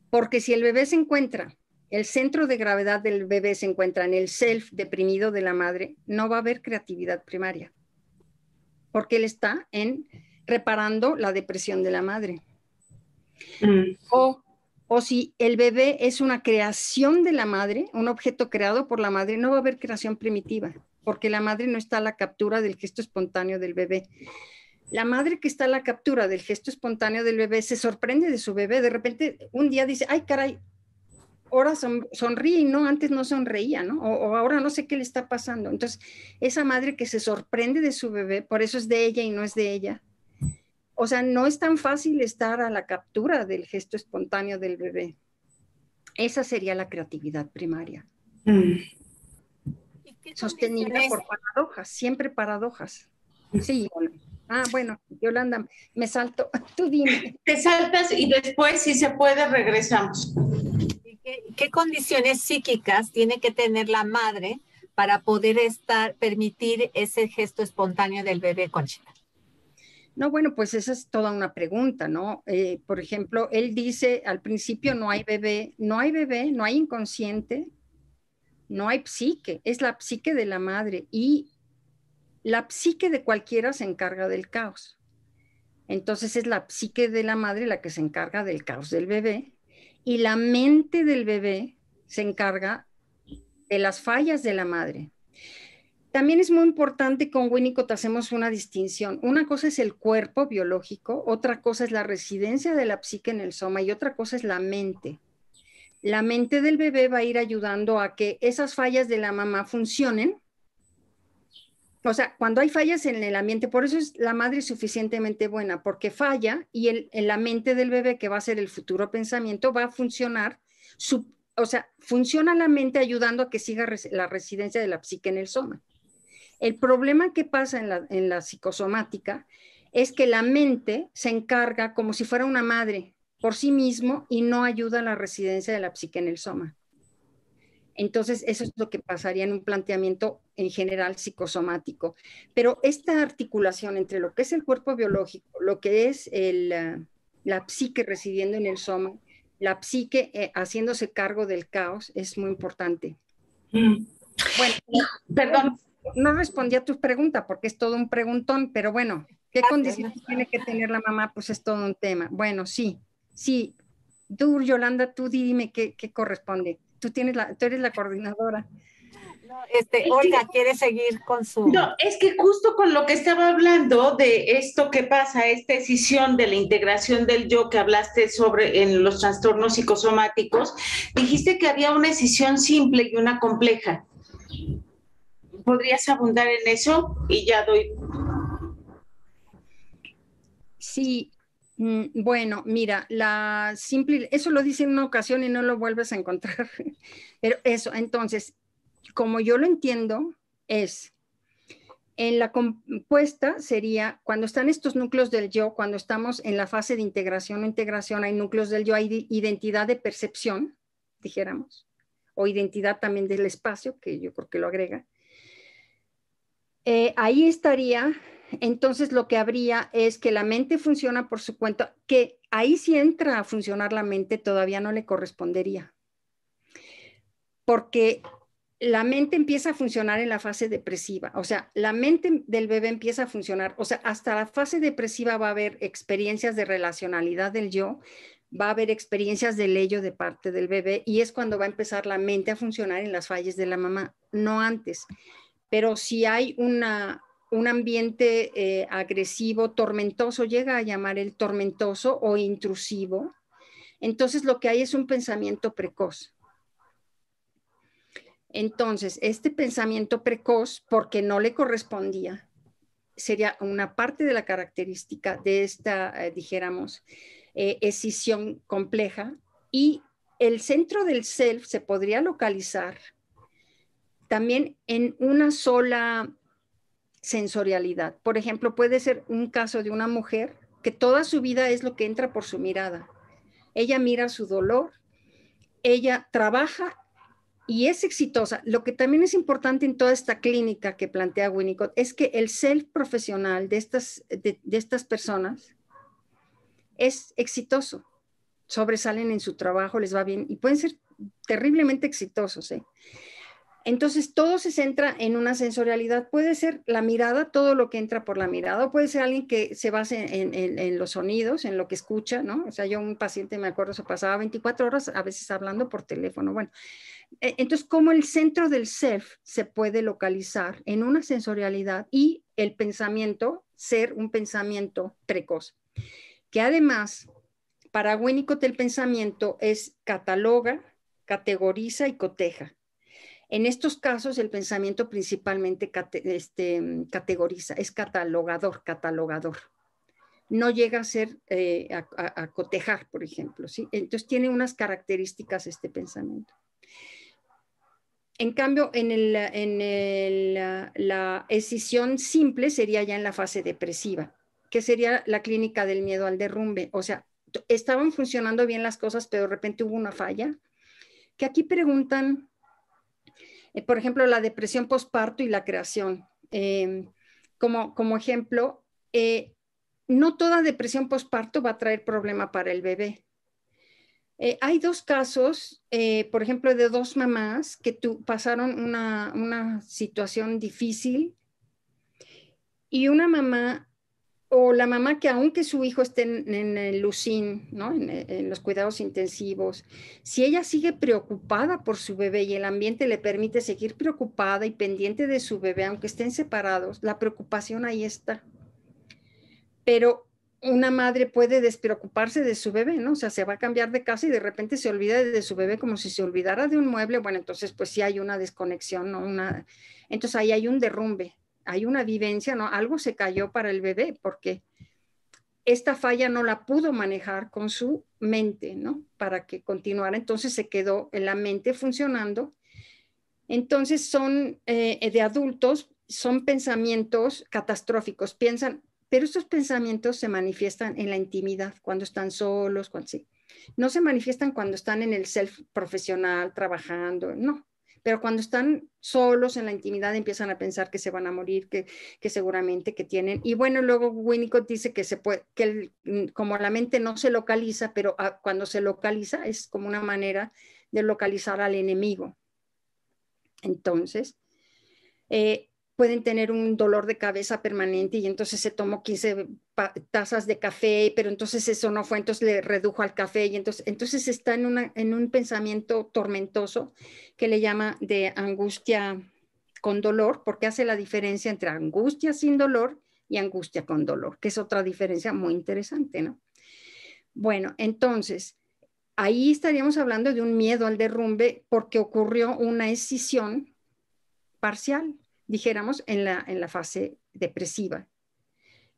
Porque si el bebé se encuentra, el centro de gravedad del bebé se encuentra en el self deprimido de la madre, no va a haber creatividad primaria. Porque él está reparando la depresión de la madre. O o si el bebé es una creación de la madre, un objeto creado por la madre, no va a haber creación primitiva, porque la madre no está a la captura del gesto espontáneo del bebé. La madre que está a la captura del gesto espontáneo del bebé se sorprende de su bebé. De repente, un día dice, ay, caray, ahora sonríe y no, antes no sonreía, ¿no? O ahora no sé qué le está pasando. Entonces, esa madre que se sorprende de su bebé, por eso es de ella y no es de ella. O sea, no es tan fácil estar a la captura del gesto espontáneo del bebé. Esa sería la creatividad primaria. Sostenida por paradojas, siempre paradojas. Sí, bueno, Yolanda, me salto. Tú dime. Te saltas y después, si se puede, regresamos. ¿Qué condiciones psíquicas tiene que tener la madre para poder permitir ese gesto espontáneo del bebé, Conchita? No, bueno, pues esa es toda una pregunta, ¿no? Por ejemplo, él dice al principio no hay bebé, no hay inconsciente, no hay psique, es la psique de la madre y la psique de cualquiera se encarga del caos. Entonces es la psique de la madre la que se encarga del caos del bebé y la mente del bebé se encarga de las fallas de la madre. También es muy importante, con Winnicott hacemos una distinción. Una cosa es el cuerpo biológico, otra cosa es la residencia de la psique en el soma y otra cosa es la mente. La mente del bebé va a ir ayudando a que esas fallas de la mamá funcionen. O sea, cuando hay fallas en el ambiente, por eso es la madre suficientemente buena, porque falla y en la mente del bebé, que va a ser el futuro pensamiento, va a funcionar, o sea, funciona la mente ayudando a que siga la residencia de la psique en el soma. El problema que pasa en la psicosomática es que la mente se encarga como si fuera una madre por sí mismo y no ayuda a la residencia de la psique en el soma. Entonces, eso es lo que pasaría en un planteamiento en general psicosomático. Pero esta articulación entre lo que es el cuerpo biológico, lo que es la psique residiendo en el soma, la psique haciéndose cargo del caos, es muy importante. Bueno, perdón. No respondí a tu pregunta porque es todo un preguntón, pero bueno, ¿qué condiciones tiene que tener la mamá? Pues es todo un tema. Bueno, sí. Tú, Yolanda, tú dime qué corresponde. Tú eres la coordinadora. No, Olga quiere seguir con su... No, es que justo con lo que estaba hablando de esto que pasa, esta escisión de la integración del yo que hablaste sobre en los trastornos psicosomáticos, dijiste que había una escisión simple y una compleja. ¿Podrías abundar en eso? Y ya doy. Sí, bueno, mira, la simple, eso lo dice en una ocasión y no lo vuelves a encontrar. Pero eso, entonces, como yo lo entiendo, es en la compuesta sería cuando están estos núcleos del yo, cuando estamos en la fase de integración o integración, hay núcleos del yo, hay identidad de percepción, dijéramos, o identidad también del espacio, que yo creo que lo agrega. Ahí estaría, entonces lo que habría es que la mente funciona por su cuenta, que ahí si entra a funcionar la mente todavía no le correspondería, porque la mente empieza a funcionar en la fase depresiva, o sea, la mente del bebé empieza a funcionar, o sea, hasta la fase depresiva va a haber experiencias de relacionalidad del yo, va a haber experiencias del ello de parte del bebé y es cuando va a empezar la mente a funcionar en las fallas de la mamá, no antes. Pero si hay un ambiente agresivo, tormentoso, llega a llamar el tormentoso o intrusivo, entonces lo que hay es un pensamiento precoz. Entonces, este pensamiento precoz, porque no le correspondía, sería una parte de la característica de esta, dijéramos, escisión compleja, y el centro del self se podría localizar también en una sola sensorialidad. Por ejemplo, puede ser un caso de una mujer que toda su vida es lo que entra por su mirada. Ella mira su dolor, ella trabaja y es exitosa. Lo que también es importante en toda esta clínica que plantea Winnicott es que el self profesional de estas personas es exitoso. Sobresalen en su trabajo, les va bien y pueden ser terriblemente exitosos, ¿eh? Entonces, todo se centra en una sensorialidad. Puede ser la mirada, todo lo que entra por la mirada, o puede ser alguien que se base en los sonidos, en lo que escucha, ¿no? O sea, yo un paciente, me acuerdo, se pasaba 24 horas a veces hablando por teléfono. Bueno, entonces, ¿cómo el centro del self se puede localizar en una sensorialidad y el pensamiento ser un pensamiento precoz? Que además, para Winnicott el pensamiento es cataloga, categoriza y coteja. En estos casos, el pensamiento principalmente categoriza, es catalogador. No llega a ser, a cotejar, por ejemplo, ¿sí? Entonces tiene unas características este pensamiento. En cambio, la escisión simple sería ya en la fase depresiva, que sería la clínica del miedo al derrumbe. O sea, estaban funcionando bien las cosas, pero de repente hubo una falla, que aquí preguntan... por ejemplo, la depresión postparto y la creación. Como ejemplo, no toda depresión postparto va a traer problema para el bebé. Hay dos casos, por ejemplo, de dos mamás que pasaron una situación difícil y una mamá o la mamá que aunque su hijo esté en el UCIN, ¿no? en los cuidados intensivos, si ella sigue preocupada por su bebé y el ambiente le permite seguir preocupada y pendiente de su bebé, aunque estén separados, la preocupación ahí está. Pero una madre puede despreocuparse de su bebé, ¿no? O sea, se va a cambiar de casa y de repente se olvida de su bebé como si se olvidara de un mueble. Bueno, entonces pues sí hay una desconexión, ¿no? Entonces ahí hay un derrumbe. Hay una vivencia, ¿no? Algo se cayó para el bebé porque esta falla no la pudo manejar con su mente, ¿no? Para que continuara. Entonces se quedó en la mente funcionando. Entonces son de adultos, son pensamientos catastróficos. Piensan, pero estos pensamientos se manifiestan en la intimidad, cuando están solos, cuando sí. No se manifiestan cuando están en el self profesional, trabajando, no. Pero cuando están solos en la intimidad empiezan a pensar que se van a morir, que seguramente que tienen. Y bueno, luego Winnicott dice que se puede, como la mente no se localiza, pero cuando se localiza es como una manera de localizar al enemigo. Entonces, pueden tener un dolor de cabeza permanente y entonces se tomó 15 tazas de café, pero entonces eso no fue, entonces le redujo al café y entonces está en un pensamiento tormentoso que le llama de angustia con dolor, porque hace la diferencia entre angustia sin dolor y angustia con dolor, que es otra diferencia muy interesante, ¿no? Bueno, entonces, ahí estaríamos hablando de un miedo al derrumbe porque ocurrió una escisión parcial, dijéramos, en la fase depresiva.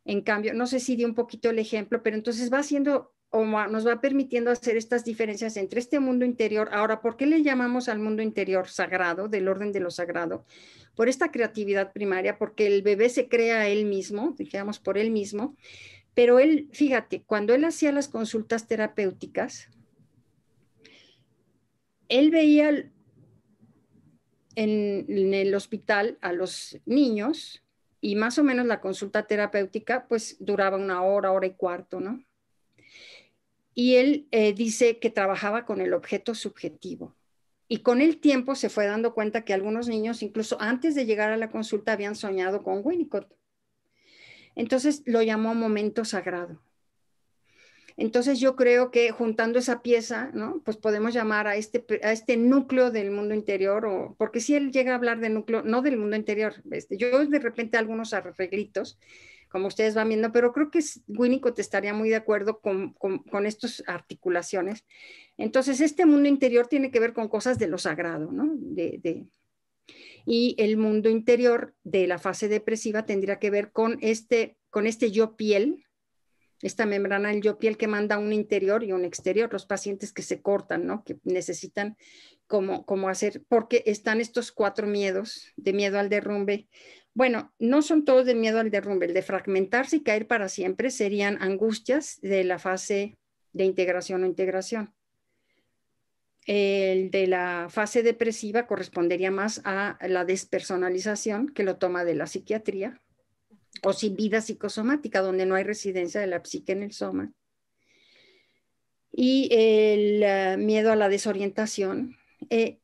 En cambio, no sé si di un poquito el ejemplo, pero entonces va haciendo o nos va permitiendo hacer estas diferencias entre este mundo interior. Ahora, ¿por qué le llamamos al mundo interior sagrado, del orden de lo sagrado? Por esta creatividad primaria, porque el bebé se crea a él mismo, dijéramos por él mismo, pero él, fíjate, cuando él hacía las consultas terapéuticas, él veía en el hospital a los niños y más o menos la consulta terapéutica pues duraba una hora, hora y cuarto, ¿no? Y él dice que trabajaba con el objeto subjetivo. Y con el tiempo se fue dando cuenta que algunos niños, incluso antes de llegar a la consulta, habían soñado con Winnicott. Entonces lo llamó momento sagrado. Entonces yo creo que juntando esa pieza, ¿no? Pues podemos llamar a este núcleo del mundo interior, porque si él llega a hablar de núcleo, no del mundo interior, yo de repente algunos arreglitos, como ustedes van viendo, pero creo que Winnicott estaría muy de acuerdo con estas articulaciones. Entonces este mundo interior tiene que ver con cosas de lo sagrado, ¿no? Y el mundo interior de la fase depresiva tendría que ver con este yo piel, esta membrana del yo piel que manda un interior y un exterior, los pacientes que se cortan, ¿no? Que necesitan como hacer, porque están estos 4 miedos, de miedo al derrumbe. Bueno, no son todos de miedo al derrumbe, el de fragmentarse y caer para siempre serían angustias de la fase de integración o integración. El de la fase depresiva correspondería más a la despersonalización, que lo toma de la psiquiatría, o sin vida psicosomática, donde no hay residencia de la psique en el soma. Y el miedo a la desorientación,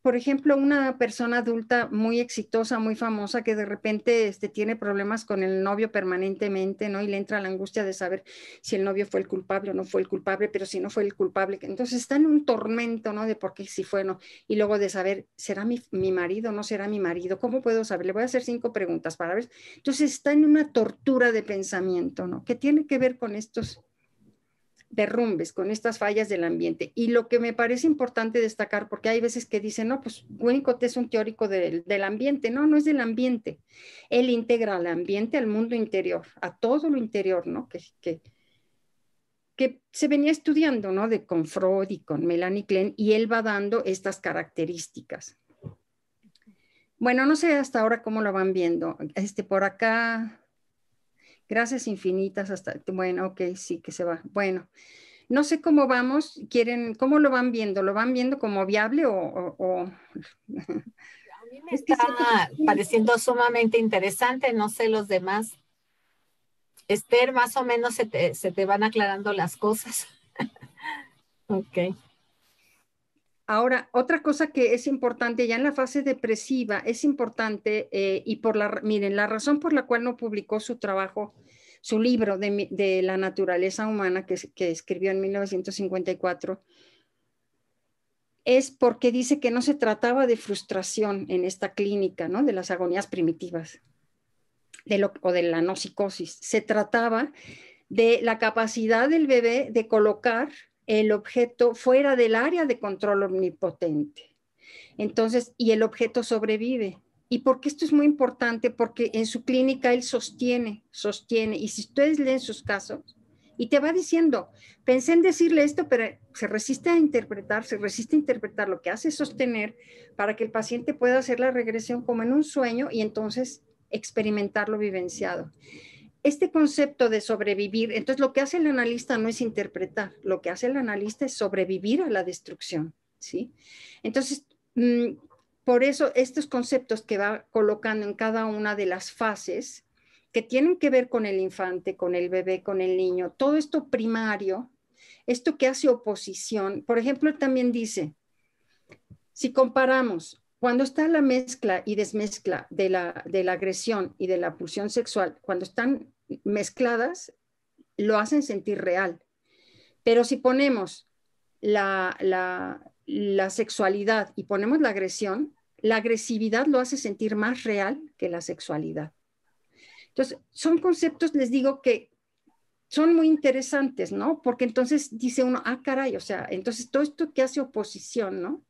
Por ejemplo, una persona adulta muy exitosa, muy famosa, que de repente tiene problemas con el novio permanentemente, ¿no? Y le entra la angustia de saber si el novio fue el culpable o no fue el culpable, pero si no fue el culpable, entonces está en un tormento, ¿no? De por qué si fue o no. Y luego de saber, ¿será mi marido o no será mi marido? ¿Cómo puedo saber? Le voy a hacer 5 preguntas para ver. Entonces está en una tortura de pensamiento, ¿no? Que tiene que ver con estos derrumbes, con estas fallas del ambiente. Y lo que me parece importante destacar, porque hay veces que dicen, no, pues Winnicott es un teórico del ambiente. No, no es del ambiente. Él integra al ambiente, al mundo interior, a todo lo interior, ¿no? Que se venía estudiando, ¿no? Con Freud y con Melanie Klein, y él va dando estas características. Bueno, no sé hasta ahora cómo lo van viendo. Por acá, gracias infinitas hasta, bueno, ok, sí que se va. Bueno, no sé cómo vamos, ¿cómo lo van viendo? ¿Lo van viendo como viable o... A mí me Es que está siento que... pareciendo sumamente interesante, no sé los demás. Esther, más o menos se te van aclarando las cosas. Ok. Ahora, otra cosa que es importante, ya en la fase depresiva, es importante, miren, la razón por la cual no publicó su trabajo, su libro de la naturaleza humana que escribió en 1954, es porque dice que no se trataba de frustración en esta clínica, ¿no? De las agonías primitivas o de la no psicosis. Se trataba de la capacidad del bebé de colocar el objeto fuera del área de control omnipotente. Entonces, y el objeto sobrevive. ¿Y por qué esto es muy importante? Porque en su clínica él sostiene, y si ustedes leen sus casos, y te va diciendo, pensé en decirle esto, pero se resiste a interpretar, lo que hace es sostener para que el paciente pueda hacer la regresión como en un sueño y entonces experimentarlo vivenciado. Este concepto de sobrevivir, entonces lo que hace el analista no es interpretar, lo que hace el analista es sobrevivir a la destrucción, ¿sí? Entonces, por eso estos conceptos que va colocando en cada una de las fases que tienen que ver con el infante, con el bebé, con el niño, todo esto primario, esto que hace oposición, por ejemplo, también dice, si comparamos cuando está la mezcla y desmezcla de la agresión y de la pulsión sexual, cuando están mezcladas, lo hacen sentir real. Pero si ponemos la sexualidad y ponemos la agresión, la agresividad lo hace sentir más real que la sexualidad. Entonces, son conceptos, les digo, que son muy interesantes, ¿no? Porque entonces dice uno, caray, o sea, entonces todo esto que hace oposición, ¿no?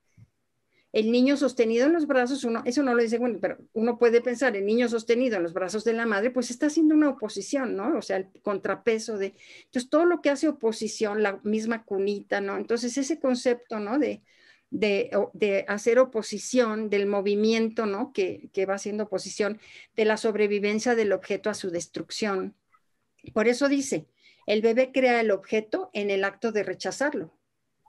El niño sostenido en los brazos, eso no lo dice, bueno, pero uno puede pensar, el niño sostenido en los brazos de la madre, pues está haciendo una oposición, ¿no? O sea, el contrapeso entonces todo lo que hace oposición, la misma cunita, ¿no? Entonces ese concepto, ¿no? De hacer oposición, del movimiento, ¿no? Que va haciendo oposición, de la sobrevivencia del objeto a su destrucción. Por eso dice, el bebé crea el objeto en el acto de rechazarlo.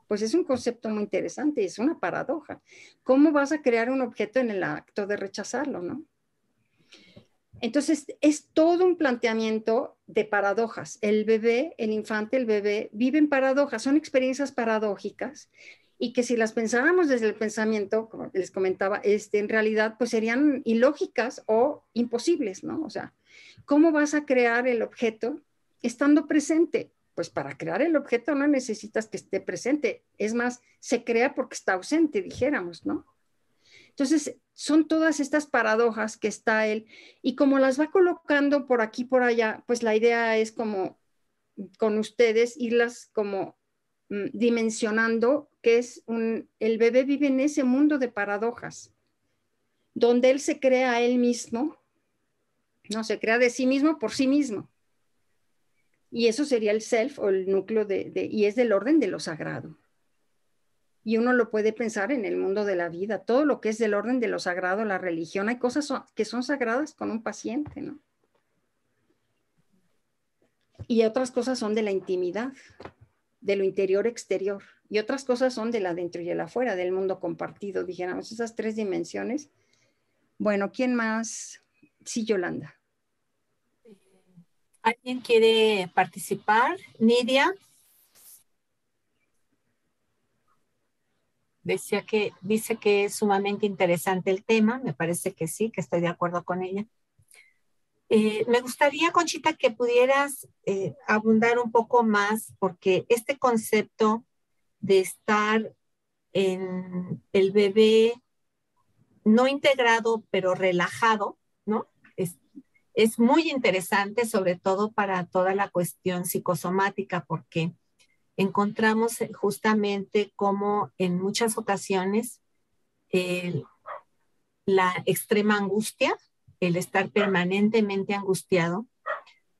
Pues es un concepto muy interesante, es una paradoja. ¿Cómo vas a crear un objeto en el acto de rechazarlo, no? Entonces, es todo un planteamiento de paradojas. El infante, el bebé, viven paradojas, son experiencias paradójicas y que si las pensáramos desde el pensamiento, como les comentaba, en realidad pues serían ilógicas o imposibles, ¿no? O sea, ¿cómo vas a crear el objeto estando presente? Pues para crear el objeto no necesitas que esté presente. Es más, se crea porque está ausente, dijéramos, ¿no? Entonces, son todas estas paradojas que está él. Y como las va colocando por aquí, por allá, pues la idea es como con ustedes irlas como dimensionando que el bebé vive en ese mundo de paradojas, donde él se crea a él mismo, no se crea de sí mismo por sí mismo. Y eso sería el self o el núcleo y es del orden de lo sagrado. Y uno lo puede pensar en el mundo de la vida, todo lo que es del orden de lo sagrado, la religión, hay cosas que son sagradas con un paciente, ¿no? Y otras cosas son de la intimidad, de lo interior exterior, y otras cosas son del adentro y el afuera, del mundo compartido, dijéramos, esas 3 dimensiones. Bueno, ¿quién más? Sí, Yolanda. ¿Alguien quiere participar? Nidia. dice que es sumamente interesante el tema, me parece que sí, que estoy de acuerdo con ella. Me gustaría, Conchita, que pudieras abundar un poco más, porque este concepto de estar en el bebé no integrado, pero relajado, ¿no? Es muy interesante, sobre todo para toda la cuestión psicosomática, porque encontramos justamente cómo en muchas ocasiones la extrema angustia, el estar permanentemente angustiado,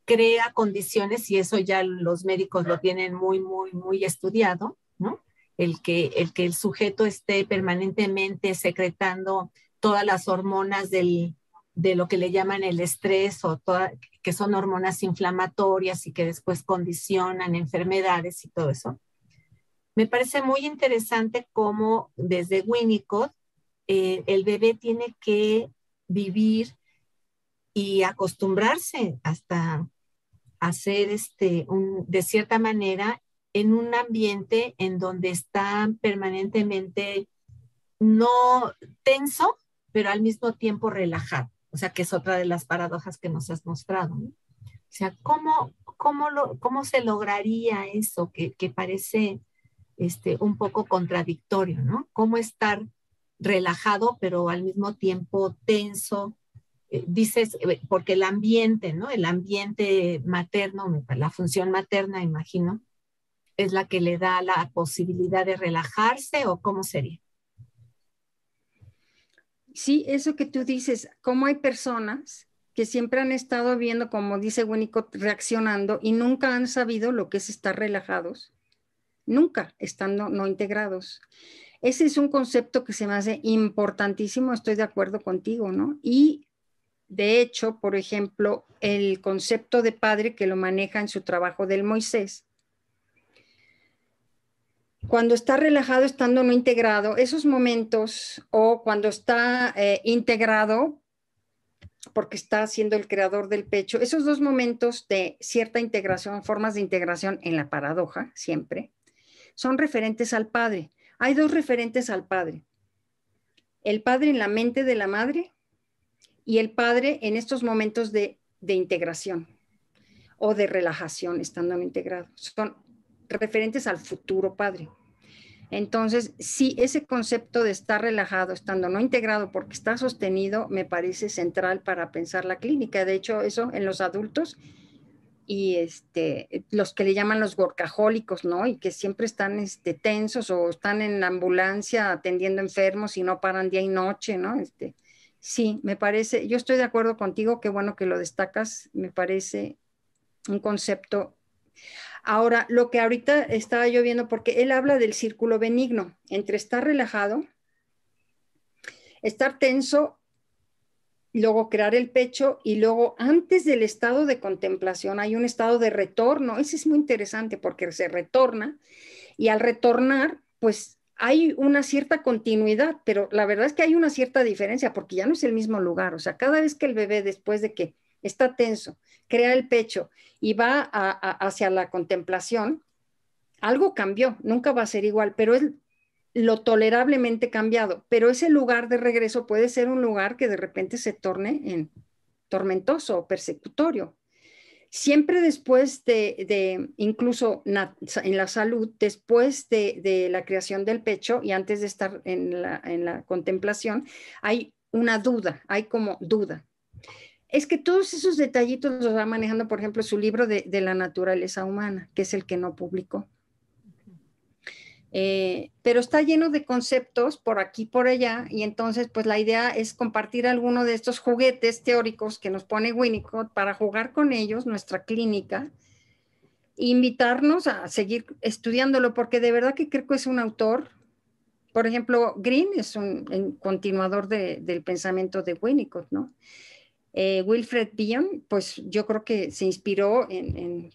crea condiciones, y eso ya los médicos lo tienen muy, muy, muy estudiado, ¿no? El sujeto esté permanentemente secretando todas las hormonas de lo que le llaman el estrés, que son hormonas inflamatorias y que después condicionan enfermedades y todo eso. Me parece muy interesante cómo desde Winnicott el bebé tiene que vivir y acostumbrarse hasta hacer de cierta manera en un ambiente en donde está permanentemente no tenso, pero al mismo tiempo relajado. O sea, que es otra de las paradojas que nos has mostrado, ¿no? O sea, ¿cómo se lograría eso que parece un poco contradictorio, ¿no? ¿Cómo estar relajado, pero al mismo tiempo tenso? Dices, porque el ambiente, ¿no? El ambiente materno, la función materna, imagino, es la que le da la posibilidad de relajarse, ¿o cómo sería? Sí, eso que tú dices, cómo hay personas que siempre han estado viendo, como dice Winnicott, reaccionando y nunca han sabido lo que es estar relajados, nunca estando no integrados. Ese es un concepto que se me hace importantísimo, estoy de acuerdo contigo, ¿no? Y de hecho, por ejemplo, el concepto de padre que lo maneja en su trabajo del Moisés, cuando está relajado, estando no integrado, esos momentos, o cuando está integrado, porque está siendo el creador del pecho, esos dos momentos de cierta integración, formas de integración en la paradoja, siempre, son referentes al padre. Hay dos referentes al padre. El padre en la mente de la madre y el padre en estos momentos de integración o de relajación, estando no integrado. Son referentes al futuro padre. Entonces, sí, ese concepto de estar relajado, estando no integrado porque está sostenido, me parece central para pensar la clínica. De hecho, eso en los adultos y los que le llaman los workahólicos, ¿no? Y que siempre están tensos o están en la ambulancia atendiendo enfermos y no paran día y noche, ¿no? Sí, me parece, yo estoy de acuerdo contigo, qué bueno que lo destacas, me parece un concepto. Ahora, lo que ahorita estaba yo viendo, porque él habla del círculo benigno, entre estar relajado, estar tenso, luego crear el pecho y luego antes del estado de contemplación hay un estado de retorno. Ese es muy interesante porque se retorna y al retornar, pues hay una cierta continuidad, pero la verdad es que hay una cierta diferencia porque ya no es el mismo lugar. O sea, cada vez que el bebé, después de que está tenso, crea el pecho y va hacia la contemplación, algo cambió, nunca va a ser igual, pero es lo tolerablemente cambiado. Pero ese lugar de regreso puede ser un lugar que de repente se torne en tormentoso o persecutorio. Siempre después incluso en la salud, después de la creación del pecho y antes de estar en la contemplación, hay una duda, hay como duda. Es que todos esos detallitos los va manejando, por ejemplo, su libro de la naturaleza humana, que es el que no publicó. Pero está lleno de conceptos por aquí, por allá, y entonces pues la idea es compartir alguno de estos juguetes teóricos que nos pone Winnicott para jugar con ellos, nuestra clínica, e invitarnos a seguir estudiándolo, porque de verdad que creo que es un autor. Por ejemplo, Green es un continuador del pensamiento de Winnicott, ¿no? Wilfred Bion, pues yo creo que se inspiró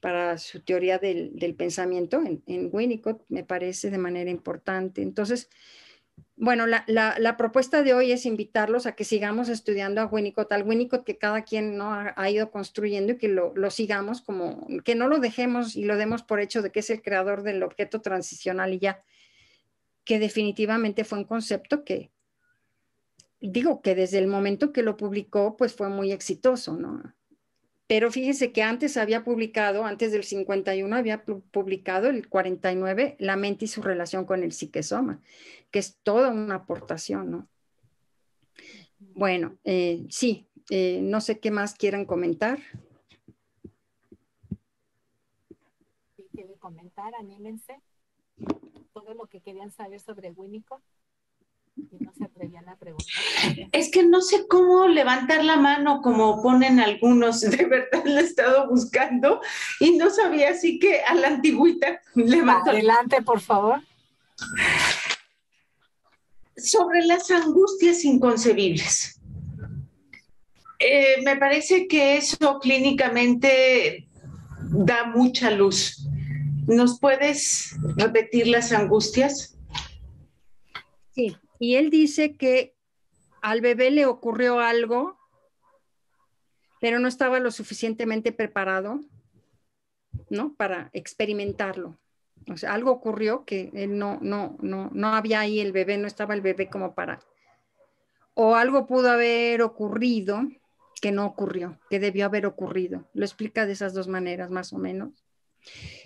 para su teoría del pensamiento en Winnicott, me parece de manera importante. Entonces, bueno, la propuesta de hoy es invitarlos a que sigamos estudiando a Winnicott, al Winnicott que cada quien, ¿no?, ha ido construyendo y que lo sigamos, como que no lo dejemos y lo demos por hecho de que es el creador del objeto transicional y ya. que definitivamente fue un concepto que, digo, que desde el momento que lo publicó, pues fue muy exitoso, ¿no? Pero fíjese que antes había publicado, antes del 51, había publicado el 49, La mente y su relación con el psiquesoma, que es toda una aportación, ¿no? Bueno, sí, no sé qué más quieran comentar. Si quieren comentar, anímense. Todo lo que querían saber sobre Winnicott y no se atrevían a preguntar. Es que no sé cómo levantar la mano como ponen algunos, de verdad lo he estado buscando y no sabía, así que a la antigüita levanto. Adelante, por favor. Sobre las angustias inconcebibles. Me parece que eso clínicamente da mucha luz. ¿Nos puedes repetir las angustias? Sí, y él dice que al bebé le ocurrió algo, pero no estaba lo suficientemente preparado, ¿no? Para experimentarlo. O sea, algo ocurrió que él no había ahí el bebé, no estaba el bebé como para... O algo pudo haber ocurrido que no ocurrió, que debió haber ocurrido. Lo explica de esas dos maneras, más o menos.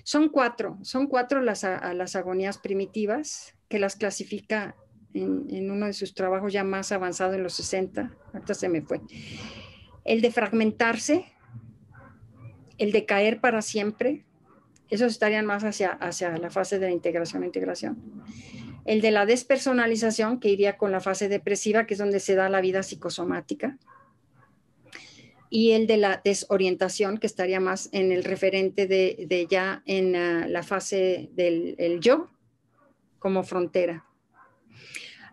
Son cuatro las agonías primitivas, que las clasifica en uno de sus trabajos ya más avanzado en los 60, ahorita se me fue. El de fragmentarse, el de caer para siempre, esos estarían más hacia la fase de la integración. El de la despersonalización, que iría con la fase depresiva, que es donde se da la vida psicosomática. Y el de la desorientación, que estaría más en el referente de ya en la fase del yo como frontera.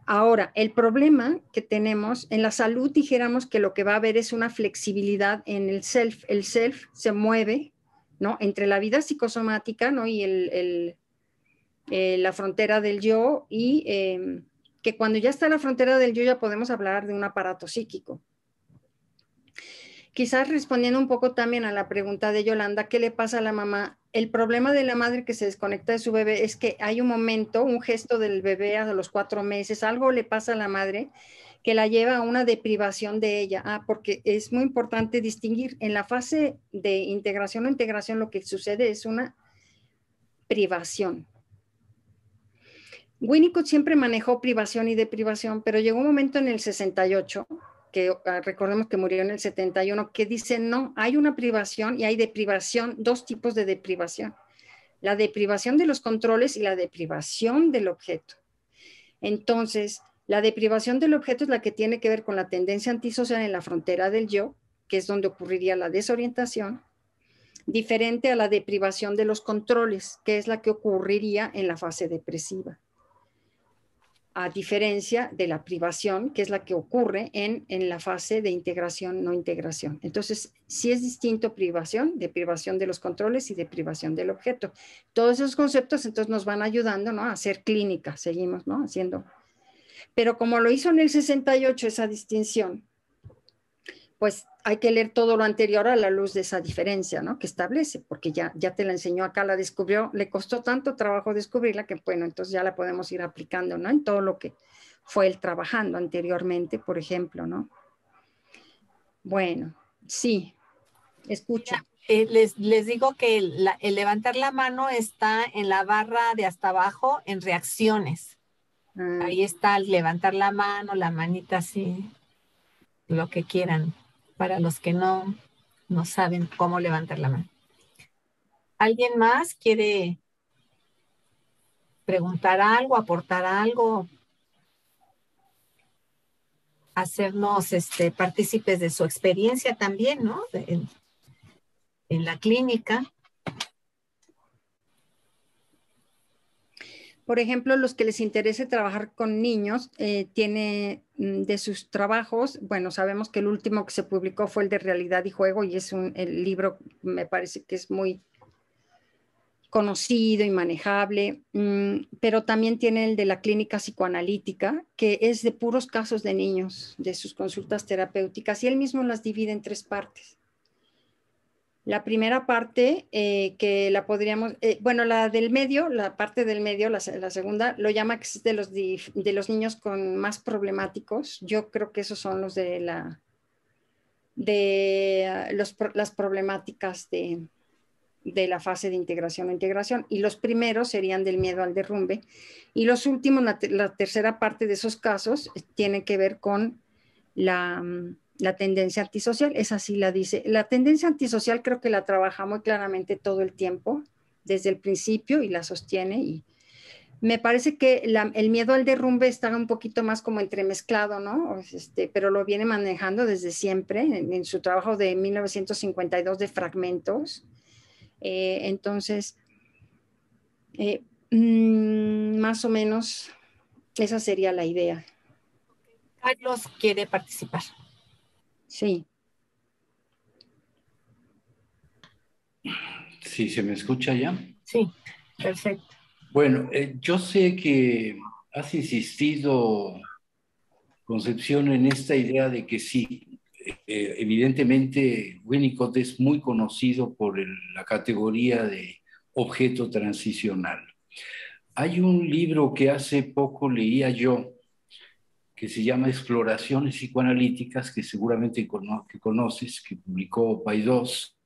Ahora, el problema que tenemos en la salud, dijéramos que lo que va a haber es una flexibilidad en el self. El self se mueve, ¿no? Entre la vida psicosomática, ¿no? Y la frontera del yo, y que cuando ya está la frontera del yo ya podemos hablar de un aparato psíquico. Quizás respondiendo un poco también a la pregunta de Yolanda, ¿qué le pasa a la mamá? El problema de la madre que se desconecta de su bebé es que hay un momento, un gesto del bebé a los 4 meses, algo le pasa a la madre que la lleva a una deprivación de ella. Porque es muy importante distinguir en la fase de integración o integración, lo que sucede es una privación. Winnicott siempre manejó privación y deprivación, pero llegó un momento en el 68, que recordemos que murió en el 71, que dice no, hay una privación y hay deprivación, dos tipos de deprivación. La deprivación de los controles y la deprivación del objeto. Entonces, la deprivación del objeto es la que tiene que ver con la tendencia antisocial en la frontera del yo, que es donde ocurriría la desorientación, diferente a la deprivación de los controles, que es la que ocurriría en la fase depresiva. A diferencia de la privación, que es la que ocurre en la fase de integración, no integración. Entonces, sí es distinto deprivación de los controles y deprivación del objeto. Todos esos conceptos entonces nos van ayudando, ¿no? A hacer clínica, seguimos, ¿no? Haciendo. Pero como lo hizo en el 68 esa distinción, pues hay que leer todo lo anterior a la luz de esa diferencia, ¿no? Que establece, porque ya te la enseñó acá, la descubrió, le costó tanto trabajo descubrirla que, bueno, entonces ya la podemos ir aplicando, ¿no? En todo lo que fue él trabajando anteriormente, por ejemplo, ¿no? Bueno, sí, escucho. Les digo que el levantar la mano está en la barra de hasta abajo en reacciones. Ahí está el levantar la mano, la manita así, lo que quieran, para los que no saben cómo levantar la mano. ¿Alguien más quiere preguntar algo, aportar algo? Hacernos partícipes de su experiencia también, ¿no? En la clínica. Por ejemplo, los que les interese trabajar con niños, tiene de sus trabajos, bueno, sabemos que el último que se publicó fue el de Realidad y Juego, y es el libro, me parece que es muy conocido y manejable, pero también tiene el de la clínica psicoanalítica, que es de puros casos de niños, de sus consultas terapéuticas, y él mismo las divide en 3 partes. La primera parte, que la podríamos, bueno, la del medio, la parte del medio, la segunda, lo llama que es de los niños con más problemáticos. Yo creo que esos son los de las problemáticas de la fase de integración o integración. Y los primeros serían del miedo al derrumbe. Y los últimos, la tercera parte de esos casos, tiene que ver con la tendencia antisocial. Esa sí la dice. La tendencia antisocial creo que la trabaja muy claramente todo el tiempo, desde el principio, y la sostiene. Y me parece que el miedo al derrumbe está un poquito más como entremezclado, ¿no? Pero lo viene manejando desde siempre en su trabajo de 1952 de fragmentos. Entonces, más o menos esa sería la idea. Carlos quiere participar. Sí. Sí, ¿se me escucha ya? Sí, perfecto. Bueno, yo sé que has insistido, Concepción, en esta idea de que sí, evidentemente Winnicott es muy conocido por la categoría de objeto transicional. Hay un libro que hace poco leía yo, que se llama Exploraciones psicoanalíticas, que seguramente que conoces, que publicó Paidós.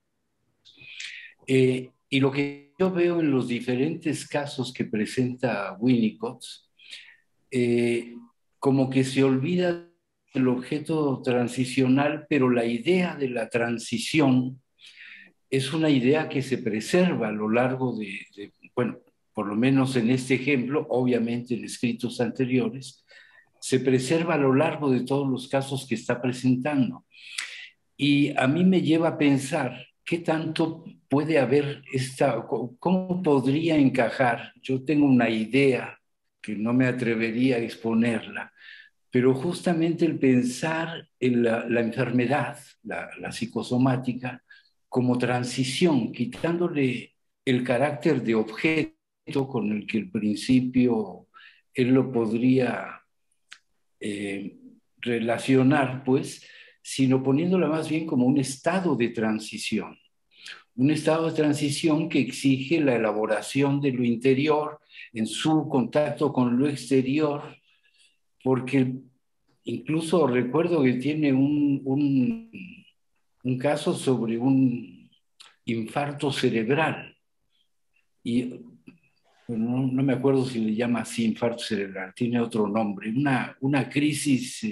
Y lo que yo veo en los diferentes casos que presenta Winnicott, como que se olvida el objeto transicional, pero la idea de la transición es una idea que se preserva a lo largo bueno, por lo menos en este ejemplo, obviamente en escritos anteriores, se preserva a lo largo de todos los casos que está presentando. Y a mí me lleva a pensar qué tanto puede haber cómo podría encajar. Yo tengo una idea que no me atrevería a exponerla, pero justamente el pensar en la enfermedad, la psicosomática, como transición, quitándole el carácter de objeto con el que al principio él lo podría relacionar, pues, sino poniéndola más bien como un estado de transición. Un estado de transición que exige la elaboración de lo interior en su contacto con lo exterior, porque incluso recuerdo que tiene un caso sobre un infarto cerebral, y no me acuerdo si le llama así infarto cerebral, tiene otro nombre, una crisis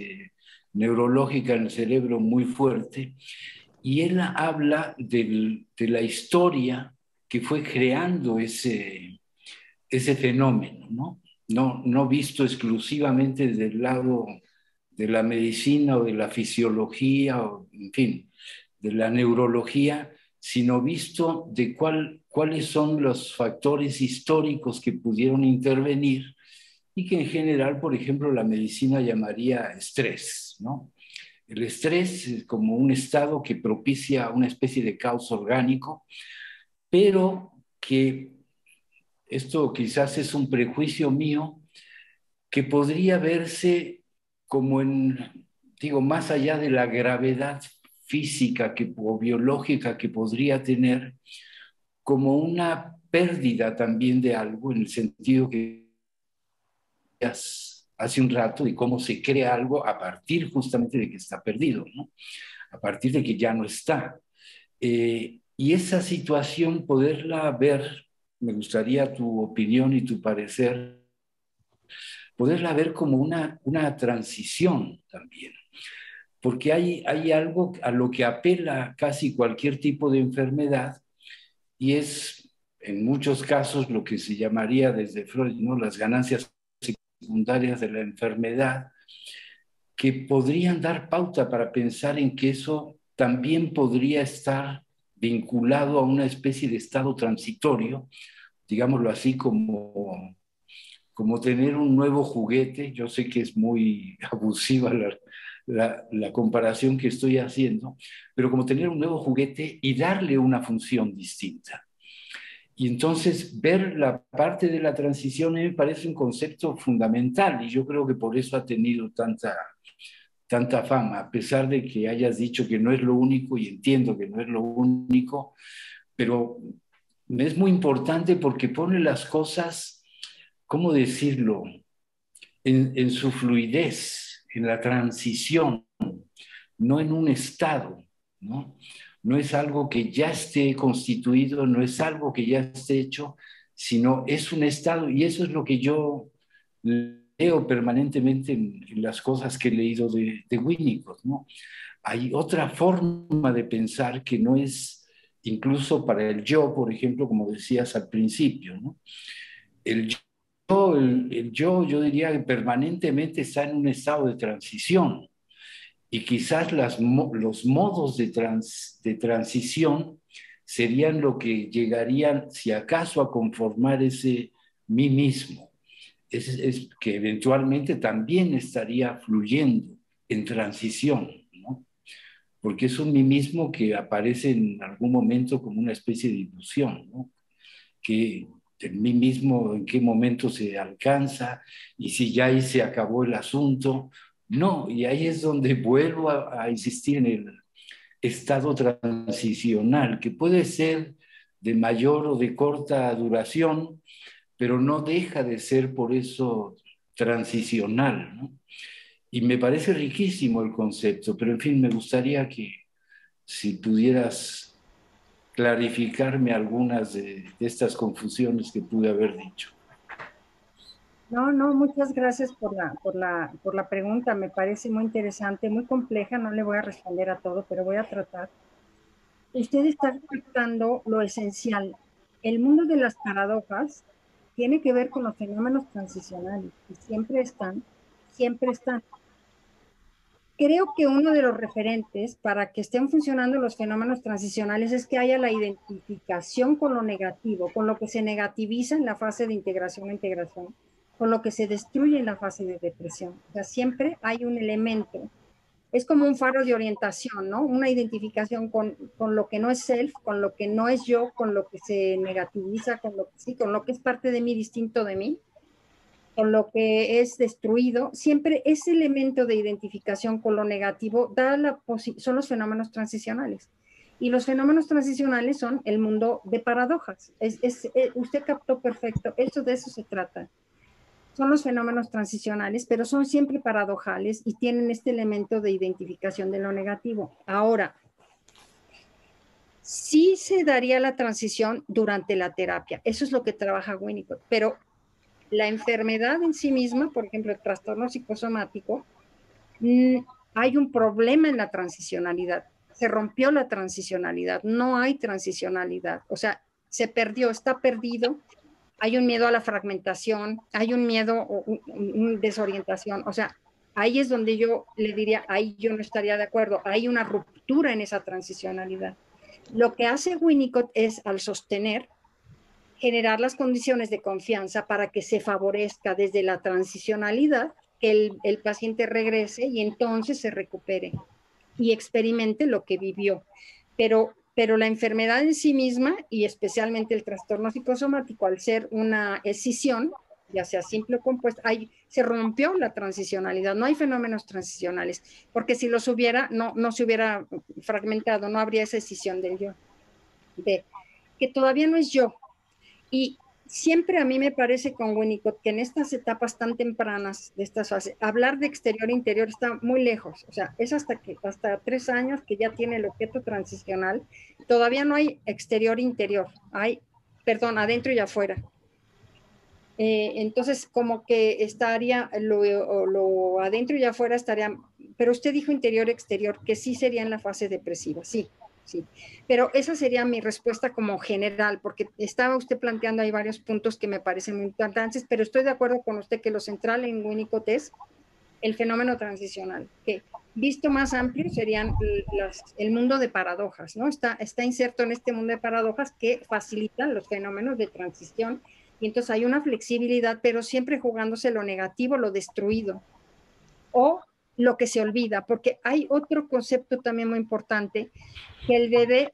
neurológica en el cerebro muy fuerte, y él habla de la historia que fue creando ese fenómeno, ¿no? No visto exclusivamente del lado de la medicina o de la fisiología, o, en fin, de la neurología, sino visto de cuáles son los factores históricos que pudieron intervenir y que en general, por ejemplo, la medicina llamaría estrés, ¿no? El estrés es como un estado que propicia una especie de caos orgánico, pero que esto quizás es un prejuicio mío, que podría verse como digo, más allá de la gravedad física o biológica que podría tener, como una pérdida también de algo, en el sentido que hace un rato, de cómo se crea algo a partir justamente de que está perdido, ¿no? A partir de que ya no está. Y esa situación, poderla ver, me gustaría tu opinión y tu parecer, poderla ver como una transición también. Porque hay algo a lo que apela casi cualquier tipo de enfermedad, y es en muchos casos lo que se llamaría desde Freud, ¿no?, las ganancias secundarias de la enfermedad, que podrían dar pauta para pensar en que eso también podría estar vinculado a una especie de estado transitorio, digámoslo así, como tener un nuevo juguete. Yo sé que es muy abusiva la comparación que estoy haciendo, pero como tener un nuevo juguete y darle una función distinta. Y entonces ver la parte de la transición me parece un concepto fundamental, y yo creo que por eso ha tenido tanta tanta fama, a pesar de que hayas dicho que no es lo único, y entiendo que no es lo único, pero es muy importante porque pone las cosas, ¿cómo decirlo?, en su fluidez, en la transición, no en un estado, ¿no? No es algo que ya esté constituido, no es algo que ya esté hecho, sino es un estado, y eso es lo que yo leo permanentemente en las cosas que he leído de Winnicott, ¿no? Hay otra forma de pensar que no es incluso para el yo, por ejemplo, como decías al principio, ¿no? El yo diría que permanentemente está en un estado de transición, y quizás los modos de transición serían lo que llegarían, si acaso, a conformar ese mí mismo, es que eventualmente también estaría fluyendo en transición, ¿no? Porque es un mí mismo que aparece en algún momento como una especie de ilusión, ¿no? Que en mí mismo, en qué momento se alcanza, y si ya ahí se acabó el asunto. No, y ahí es donde vuelvo a insistir en el estado transicional, que puede ser de mayor o de corta duración, pero no deja de ser por eso transicional, ¿no? Y me parece riquísimo el concepto, pero en fin, me gustaría que si pudieras clarificarme algunas de estas confusiones que pude haber dicho. No, no, muchas gracias por la pregunta. Me parece muy interesante, muy compleja. No le voy a responder a todo, pero voy a tratar. Usted está captando lo esencial. El mundo de las paradojas tiene que ver con los fenómenos transicionales, que siempre están, siempre están. Creo que uno de los referentes para que estén funcionando los fenómenos transicionales es que haya la identificación con lo negativo, con lo que se negativiza en la fase de integración a integración, con lo que se destruye en la fase de depresión. O sea, siempre hay un elemento. Es como un faro de orientación, ¿no? Una identificación con lo que no es self, con lo que no es yo, con lo que se negativiza, con lo que sí, con lo que es parte de mí, distinto de mí, con lo que es destruido. Siempre ese elemento de identificación con lo negativo son los fenómenos transicionales. Y los fenómenos transicionales son el mundo de paradojas. Usted captó perfecto, de eso se trata. Son los fenómenos transicionales, pero son siempre paradojales y tienen este elemento de identificación de lo negativo. Ahora, sí se daría la transición durante la terapia. Eso es lo que trabaja Winnicott, pero la enfermedad en sí misma, por ejemplo, el trastorno psicosomático, hay un problema en la transicionalidad. Se rompió la transicionalidad, no hay transicionalidad. O sea, se perdió, está perdido. Hay un miedo a la fragmentación, hay un miedo, una desorientación. O sea, ahí es donde yo le diría, ahí yo no estaría de acuerdo. Hay una ruptura en esa transicionalidad. Lo que hace Winnicott es, al sostener, generar las condiciones de confianza para que se favorezca desde la transicionalidad, que el paciente regrese y entonces se recupere y experimente lo que vivió. Pero la enfermedad en sí misma, y especialmente el trastorno psicosomático, al ser una escisión, ya sea simple o compuesta, se rompió la transicionalidad, no hay fenómenos transicionales, porque si los hubiera, no se hubiera fragmentado, no habría esa escisión del yo, que todavía no es yo. Y siempre a mí me parece con Winnicott que en estas etapas tan tempranas de estas fases, hablar de exterior e interior está muy lejos. O sea, es hasta 3 años que ya tiene el objeto transicional. Todavía no hay exterior e interior. Hay, adentro y afuera. Entonces, como que estaría, lo adentro y afuera estaría, pero usted dijo interior e exterior, que sí sería en la fase depresiva, sí. Sí, pero esa sería mi respuesta como general, porque estaba usted planteando ahí varios puntos que me parecen muy importantes, pero estoy de acuerdo con usted que lo central en Winnicott es el fenómeno transicional, que visto más amplio serían el mundo de paradojas, ¿no? Está inserto en este mundo de paradojas que facilitan los fenómenos de transición, y entonces hay una flexibilidad, pero siempre jugándose lo negativo, lo destruido, o lo que se olvida, porque hay otro concepto también muy importante, que el bebé,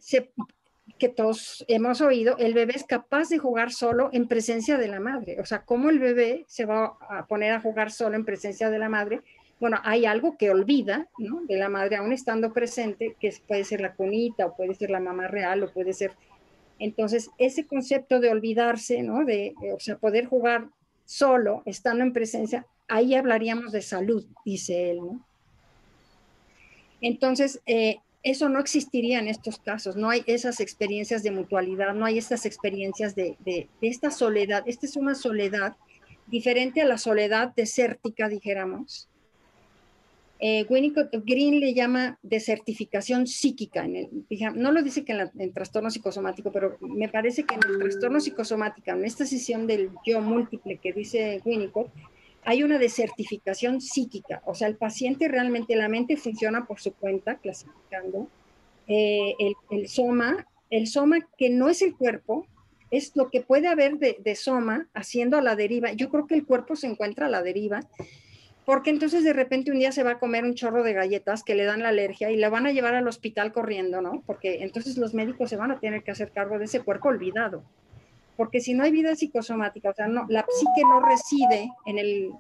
que todos hemos oído, el bebé es capaz de jugar solo en presencia de la madre. O sea, ¿cómo el bebé se va a poner a jugar solo en presencia de la madre Bueno, hay algo que olvida, ¿no? De la madre aún estando presente, que puede ser la cunita o puede ser la mamá real o puede ser... Entonces, ese concepto de olvidarse, ¿no? O sea, poder jugar solo, estando en presencia, ahí hablaríamos de salud, dice él, ¿no? Entonces, eso no existiría en estos casos, no hay esas experiencias de mutualidad, no hay estas experiencias de esta soledad. Esta es una soledad diferente a la soledad desértica, dijéramos. Winnicott Green le llama desertificación psíquica. No lo dice que en trastorno psicosomático, pero me parece que en el trastorno psicosomático, en esta sesión del yo múltiple que dice Winnicott, hay una desertificación psíquica. O sea, el paciente realmente, la mente funciona por su cuenta, clasificando. El soma que no es el cuerpo, es lo que puede haber de soma haciendo a la deriva. Yo creo que el cuerpo se encuentra a la deriva, porque entonces de repente un día se va a comer un chorro de galletas que le dan la alergia y la van a llevar al hospital corriendo, ¿no? Porque entonces los médicos se van a tener que hacer cargo de ese cuerpo olvidado. Porque si no hay vida psicosomática, o sea, no, la psique no reside en el,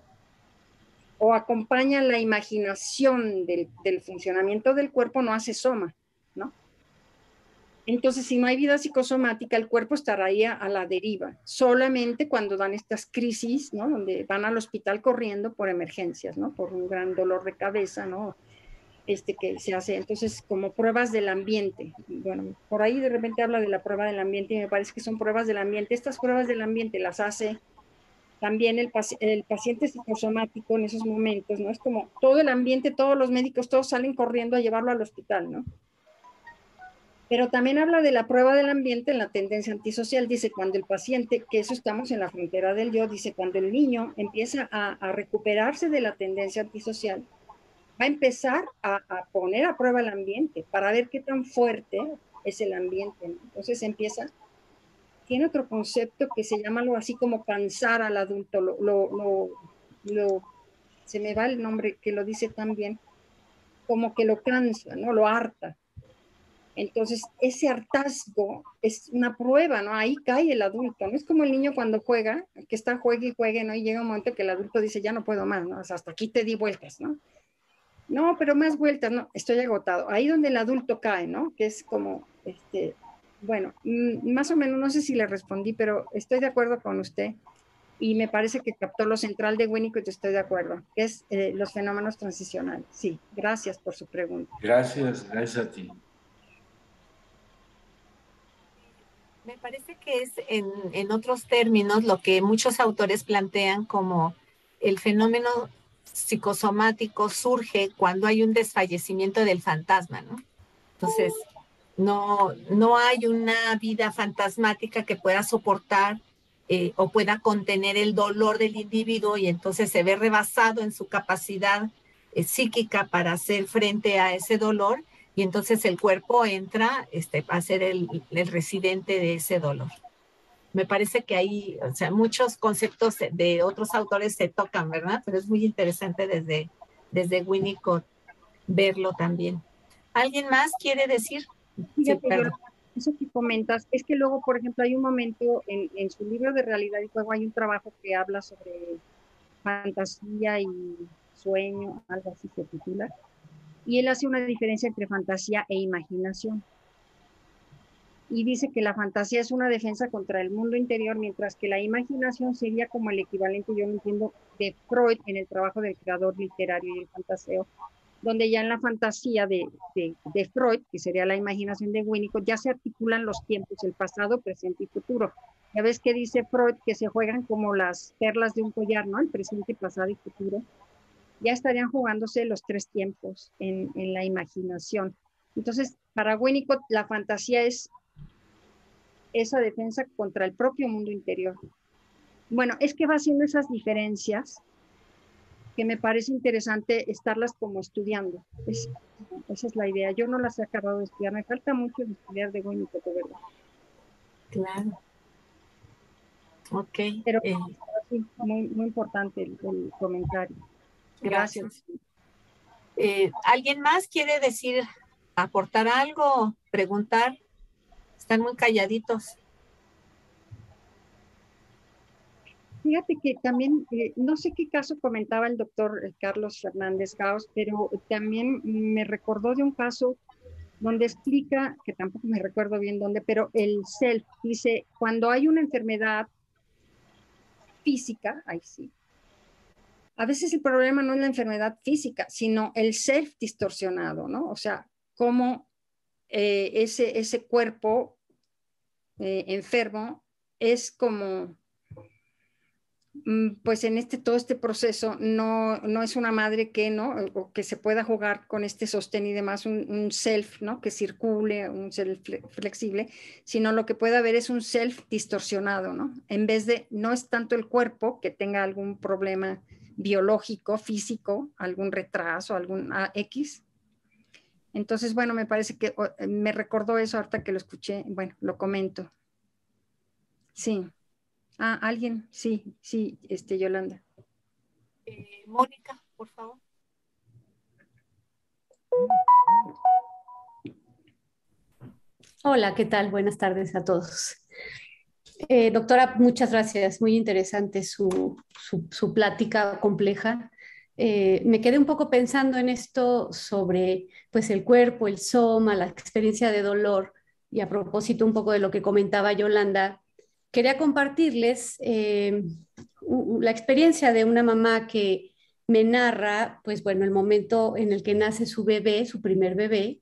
o acompaña la imaginación del funcionamiento del cuerpo, no hace soma, ¿no? Entonces, si no hay vida psicosomática, el cuerpo estaría a la deriva, solamente cuando dan estas crisis, ¿no? Donde van al hospital corriendo por emergencias, ¿no? Por un gran dolor de cabeza, ¿no? Que se hace, entonces, como pruebas del ambiente. Bueno, por ahí de repente habla de la prueba del ambiente y me parece que son pruebas del ambiente. Estas pruebas del ambiente las hace también el paciente psicosomático en esos momentos, ¿no? Es como todo el ambiente, todos los médicos, todos salen corriendo a llevarlo al hospital, ¿no? Pero también habla de la prueba del ambiente en la tendencia antisocial. Dice, cuando el paciente, que eso estamos en la frontera del yo, dice, cuando el niño empieza a recuperarse de la tendencia antisocial, va a empezar a poner a prueba el ambiente para ver qué tan fuerte es el ambiente, ¿no? Entonces tiene otro concepto que se llama algo así como cansar al adulto, se me va el nombre que lo dice tan bien, como que lo cansa, ¿no? Lo harta. Entonces, ese hartazgo es una prueba, ¿no? Ahí cae el adulto, ¿no? Es como el niño cuando juega, que está juegue y juegue, ¿no? Y llega un momento que el adulto dice, ya no puedo más, ¿no? O sea, hasta aquí te di vueltas, ¿no? No, pero más vueltas, no, estoy agotado. Ahí donde el adulto cae, ¿no? Que es como, bueno, más o menos, no sé si le respondí, pero estoy de acuerdo con usted. Y me parece que captó lo central de Winnicott, estoy de acuerdo, que es los fenómenos transicionales. Sí, gracias por su pregunta. Gracias, gracias a ti. Me parece que es en otros términos lo que muchos autores plantean como el fenómeno psicosomático surge cuando hay un desfallecimiento del fantasma, ¿no? Entonces, no hay una vida fantasmática que pueda soportar o pueda contener el dolor del individuo y entonces se ve rebasado en su capacidad psíquica para hacer frente a ese dolor y entonces el cuerpo entra a ser el residente de ese dolor. Me parece que ahí, o sea, muchos conceptos de otros autores se tocan, ¿verdad? Pero es muy interesante desde Winnicott verlo también. ¿Alguien más quiere decir? Fíjate, sí, eso que comentas, es que luego, por ejemplo, hay un momento en su libro de Realidad y Juego, hay un trabajo que habla sobre fantasía y sueño, algo así se titula, y él hace una diferencia entre fantasía e imaginación. Y dice que la fantasía es una defensa contra el mundo interior, mientras que la imaginación sería como el equivalente, yo lo entiendo, de Freud en el trabajo del creador literario y el fantaseo, donde ya en la fantasía de Freud, que sería la imaginación de Winnicott, ya se articulan los tiempos, el pasado, presente y futuro. Ya ves que dice Freud que se juegan como las perlas de un collar, ¿no? El presente, pasado y futuro. Ya estarían jugándose los tres tiempos en la imaginación. Entonces, para Winnicott, la fantasía es esa defensa contra el propio mundo interior. Bueno, es que va haciendo esas diferencias que me parece interesante estarlas como estudiando. Esa es la idea. Yo no las he acabado de estudiar. Me falta mucho de estudiar de Winnicott, de verdad. Claro. Ok. Pero sí, muy, muy importante el comentario. Gracias. ¿Alguien más quiere decir, aportar algo, preguntar? Están muy calladitos. fíjate que también, no sé qué caso comentaba el doctor Carlos Fernández Gauss, pero también me recordó de un caso donde explica, que tampoco me recuerdo bien dónde, pero el self dice, cuando hay una enfermedad física, ahí sí, a veces el problema no es la enfermedad física, sino el self distorsionado, ¿no? O sea, cómo ese cuerpo enfermo es como, pues en todo este proceso no es una madre que no, o que se pueda jugar con este sostén y demás, un self, ¿no? Que circule, un self flexible, sino lo que puede haber es un self distorsionado, ¿no? En vez de, no es tanto el cuerpo que tenga algún problema biológico, físico, algún retraso, algún X. Entonces, bueno, me parece que me recordó eso ahorita que lo escuché, bueno, lo comento. Sí. Alguien, sí, Yolanda. Mónica, por favor. Hola, ¿qué tal? Buenas tardes a todos. Doctora, muchas gracias. Muy interesante su plática compleja. Me quedé un poco pensando en esto sobre pues, el cuerpo, el soma, la experiencia de dolor. Y a propósito un poco de lo que comentaba Yolanda, quería compartirles la experiencia de una mamá que me narra, pues bueno, el momento en el que nace su bebé, su primer bebé,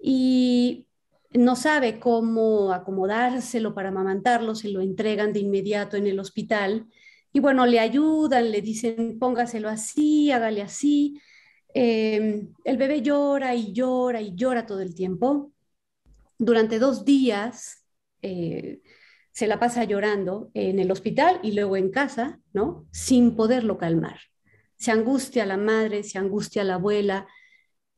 y no sabe cómo acomodárselo para amamantarlo, se lo entregan de inmediato en el hospital y bueno, le ayudan, le dicen póngaselo así, hágale así. El bebé llora y llora y llora todo el tiempo. Durante 2 días se la pasa llorando en el hospital y luego en casa, ¿no? Sin poderlo calmar. Se angustia la madre, se angustia la abuela,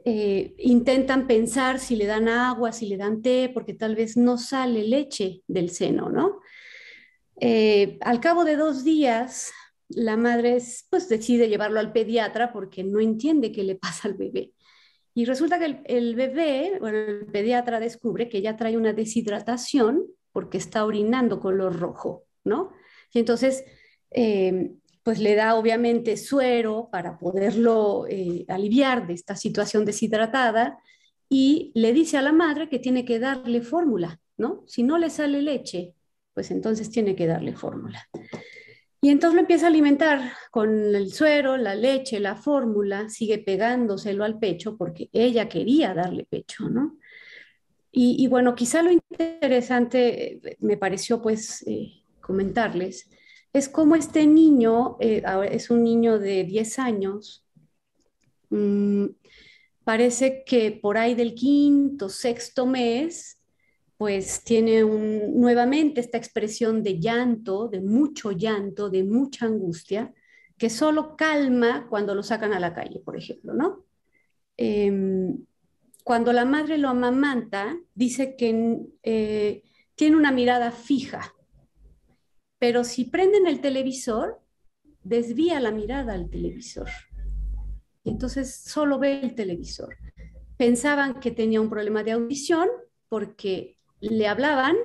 intentan pensar si le dan agua, si le dan té, porque tal vez no sale leche del seno, ¿no? Al cabo de 2 días, la madre pues decide llevarlo al pediatra porque no entiende qué le pasa al bebé. Y resulta que el bebé, bueno, el pediatra descubre que ya trae una deshidratación porque está orinando color rojo, ¿no? Y entonces, pues le da obviamente suero para poderlo aliviar de esta situación deshidratada y le dice a la madre que tiene que darle fórmula, ¿no? Si no le sale leche, pues entonces tiene que darle fórmula. Y entonces lo empieza a alimentar con el suero, la leche, la fórmula, sigue pegándoselo al pecho porque ella quería darle pecho, ¿no? Y bueno, quizá lo interesante me pareció pues comentarles es cómo este niño, ahora es un niño de 10 años, parece que por ahí del quinto, sexto mes, pues tiene nuevamente esta expresión de llanto, de mucha angustia, que solo calma cuando lo sacan a la calle, por ejemplo, ¿no? Cuando la madre lo amamanta, dice que tiene una mirada fija, pero si prenden el televisor, desvía la mirada al televisor. Y entonces solo ve el televisor. Pensaban que tenía un problema de audición porque le hablaban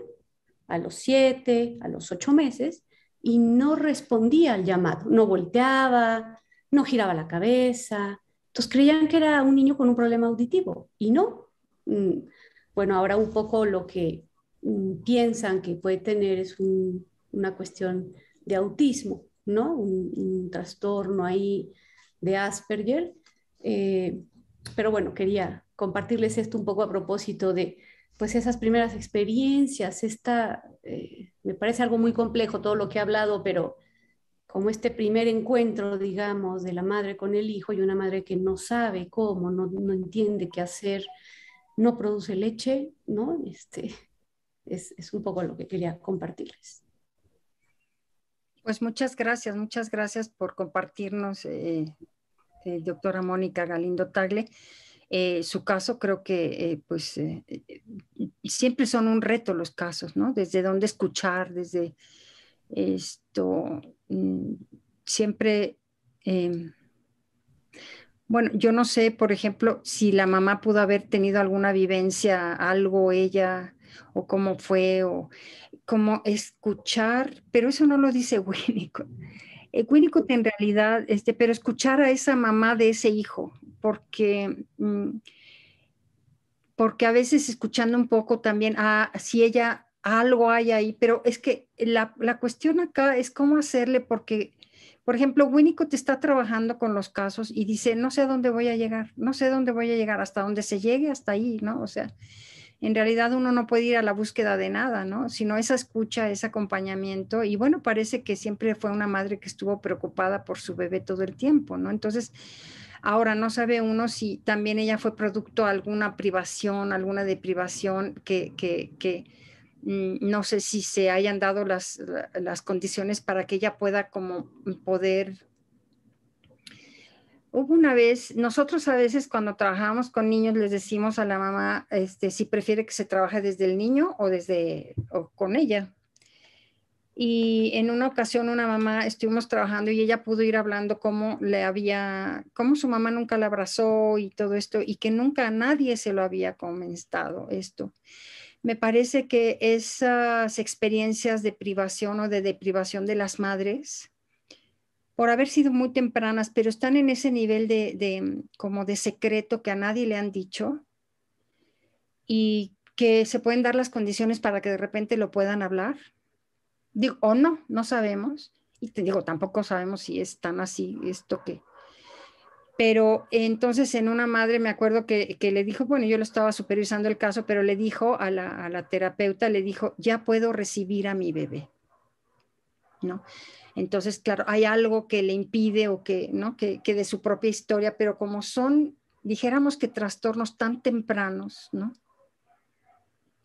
a los 7, a los 8 meses y no respondía al llamado, no volteaba, no giraba la cabeza. Entonces creían que era un niño con un problema auditivo y no. Bueno, ahora un poco lo que piensan que puede tener es una cuestión de autismo, ¿no? Un trastorno ahí de Asperger. Pero bueno, quería compartirles esto un poco a propósito de pues esas primeras experiencias, me parece algo muy complejo todo lo que he hablado, pero como este primer encuentro, digamos, de la madre con el hijo y una madre que no sabe cómo, no entiende qué hacer, no produce leche, ¿no? Es un poco lo que quería compartirles. Pues muchas gracias por compartirnos, doctora Mónica Galindo Tagle. Su caso creo que siempre son un reto los casos, ¿no? Desde dónde escuchar, desde esto, siempre, bueno, yo no sé, por ejemplo, si la mamá pudo haber tenido alguna vivencia, algo ella, o cómo fue, o como escuchar, pero eso no lo dice Winnicott. Winnicott en realidad, pero escuchar a esa mamá de ese hijo, porque a veces escuchando un poco también, si ella algo hay ahí, pero es que la cuestión acá es cómo hacerle, porque, por ejemplo, Winnicott está trabajando con los casos y dice, no sé a dónde voy a llegar, no sé dónde voy a llegar, hasta donde se llegue, hasta ahí, ¿no? O sea, en realidad uno no puede ir a la búsqueda de nada, ¿no? Sino esa escucha, ese acompañamiento. Y bueno, parece que siempre fue una madre que estuvo preocupada por su bebé todo el tiempo, ¿no? Entonces, ahora no sabe uno si también ella fue producto de alguna privación, alguna deprivación que no sé si se hayan dado las condiciones para que ella pueda como poder. Hubo una vez, nosotros a veces cuando trabajamos con niños les decimos a la mamá si prefiere que se trabaje desde el niño o con ella. Y en una ocasión una mamá estuvimos trabajando y ella pudo ir hablando cómo su mamá nunca la abrazó y todo esto y que nunca a nadie se lo había comentado esto. Me parece que esas experiencias de privación o de deprivación de las madres, por haber sido muy tempranas, pero están en ese nivel como de secreto que a nadie le han dicho y que se pueden dar las condiciones para que de repente lo puedan hablar. Digo, o no sabemos. Y te digo, tampoco sabemos si es tan así esto que. Pero entonces en una madre me acuerdo que le dijo, bueno, yo lo estaba supervisando el caso, pero le dijo a la terapeuta, le dijo, ya puedo recibir a mi bebé, ¿no? Entonces, claro, hay algo que le impide o que, ¿no? que de su propia historia, pero como son, dijéramos que trastornos tan tempranos, ¿no?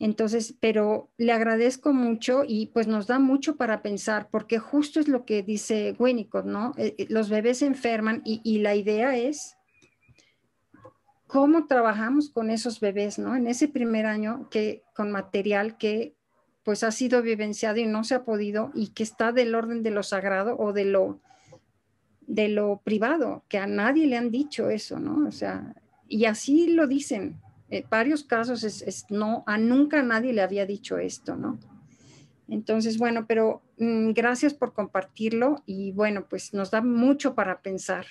Entonces, pero le agradezco mucho y pues nos da mucho para pensar, porque justo es lo que dice Winnicott, ¿no? Los bebés se enferman y la idea es cómo trabajamos con esos bebés, ¿no? En ese primer año con material que pues ha sido vivenciado y no se ha podido y que está del orden de lo sagrado o de lo privado, que a nadie le han dicho eso, ¿no? O sea, y así lo dicen. Varios casos nunca nadie le había dicho esto, ¿no? Entonces, bueno, pero gracias por compartirlo y bueno, pues nos da mucho para pensar.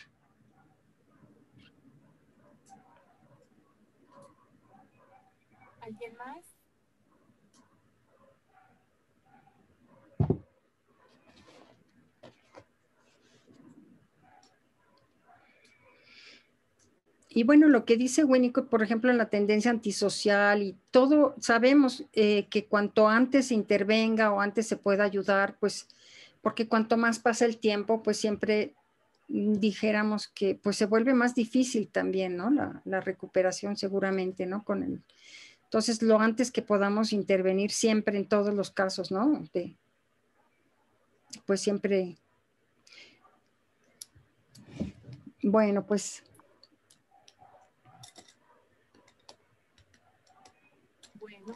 ¿Alguien más? Y bueno, lo que dice Winnicott, por ejemplo, en la tendencia antisocial y todo, sabemos que cuanto antes se intervenga o antes se pueda ayudar, pues, porque cuanto más pasa el tiempo, pues siempre dijéramos que pues se vuelve más difícil también, ¿no? La recuperación seguramente, ¿no? Entonces, lo antes que podamos intervenir siempre en todos los casos, ¿no? Pues siempre. Bueno, pues. Bueno,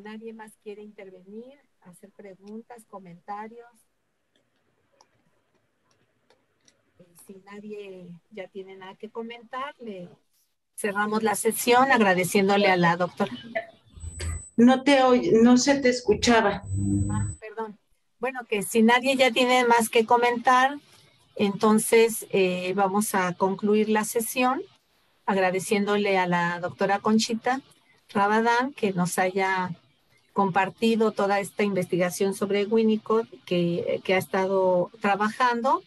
¿nadie más quiere intervenir, hacer preguntas, comentarios? Si nadie ya tiene nada que comentar, cerramos la sesión agradeciéndole a la doctora. No se te escuchaba. Perdón. Bueno, que si nadie ya tiene más que comentar, entonces vamos a concluir la sesión agradeciéndole a la doctora Conchita Rabadán que nos haya compartido toda esta investigación sobre Winnicott que ha estado trabajando.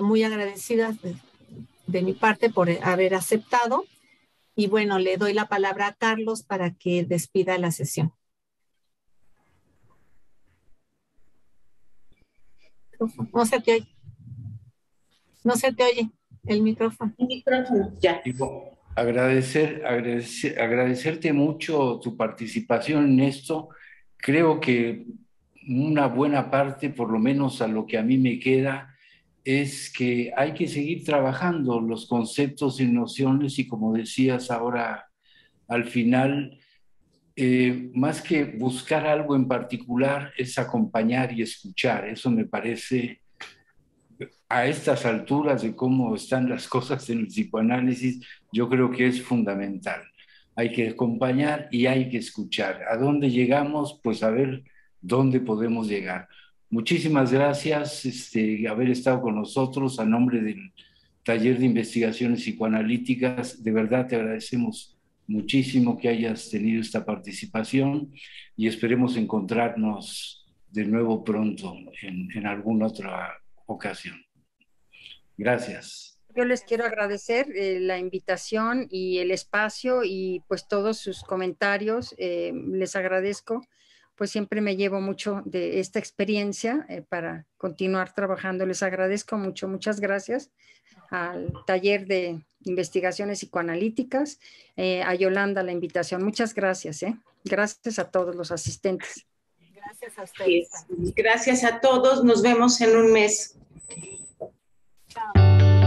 Muy agradecida de mi parte por haber aceptado. Y bueno, le doy la palabra a Carlos para que despida la sesión. No se te oye. No se te oye el micrófono. El micrófono, ya. Agradecerte mucho tu participación en esto. Creo que una buena parte, por lo menos a lo que a mí me queda, es que hay que seguir trabajando los conceptos y nociones y como decías ahora al final, más que buscar algo en particular, es acompañar y escuchar. Eso me parece, a estas alturas de cómo están las cosas en el psicoanálisis, yo creo que es fundamental. Hay que acompañar y hay que escuchar. ¿A dónde llegamos? Pues a ver dónde podemos llegar. Muchísimas gracias haber estado con nosotros a nombre del Taller de Investigaciones Psicoanalíticas. De verdad te agradecemos muchísimo que hayas tenido esta participación y esperemos encontrarnos de nuevo pronto en alguna otra ocasión. Gracias. Yo les quiero agradecer la invitación y el espacio y pues todos sus comentarios. Les agradezco. Pues siempre me llevo mucho de esta experiencia para continuar trabajando. Les agradezco mucho. Muchas gracias al Taller de Investigaciones Psicoanalíticas, a Yolanda la invitación. Muchas gracias. Gracias a todos los asistentes. Gracias a ustedes. Gracias a todos. Nos vemos en un mes. Chao.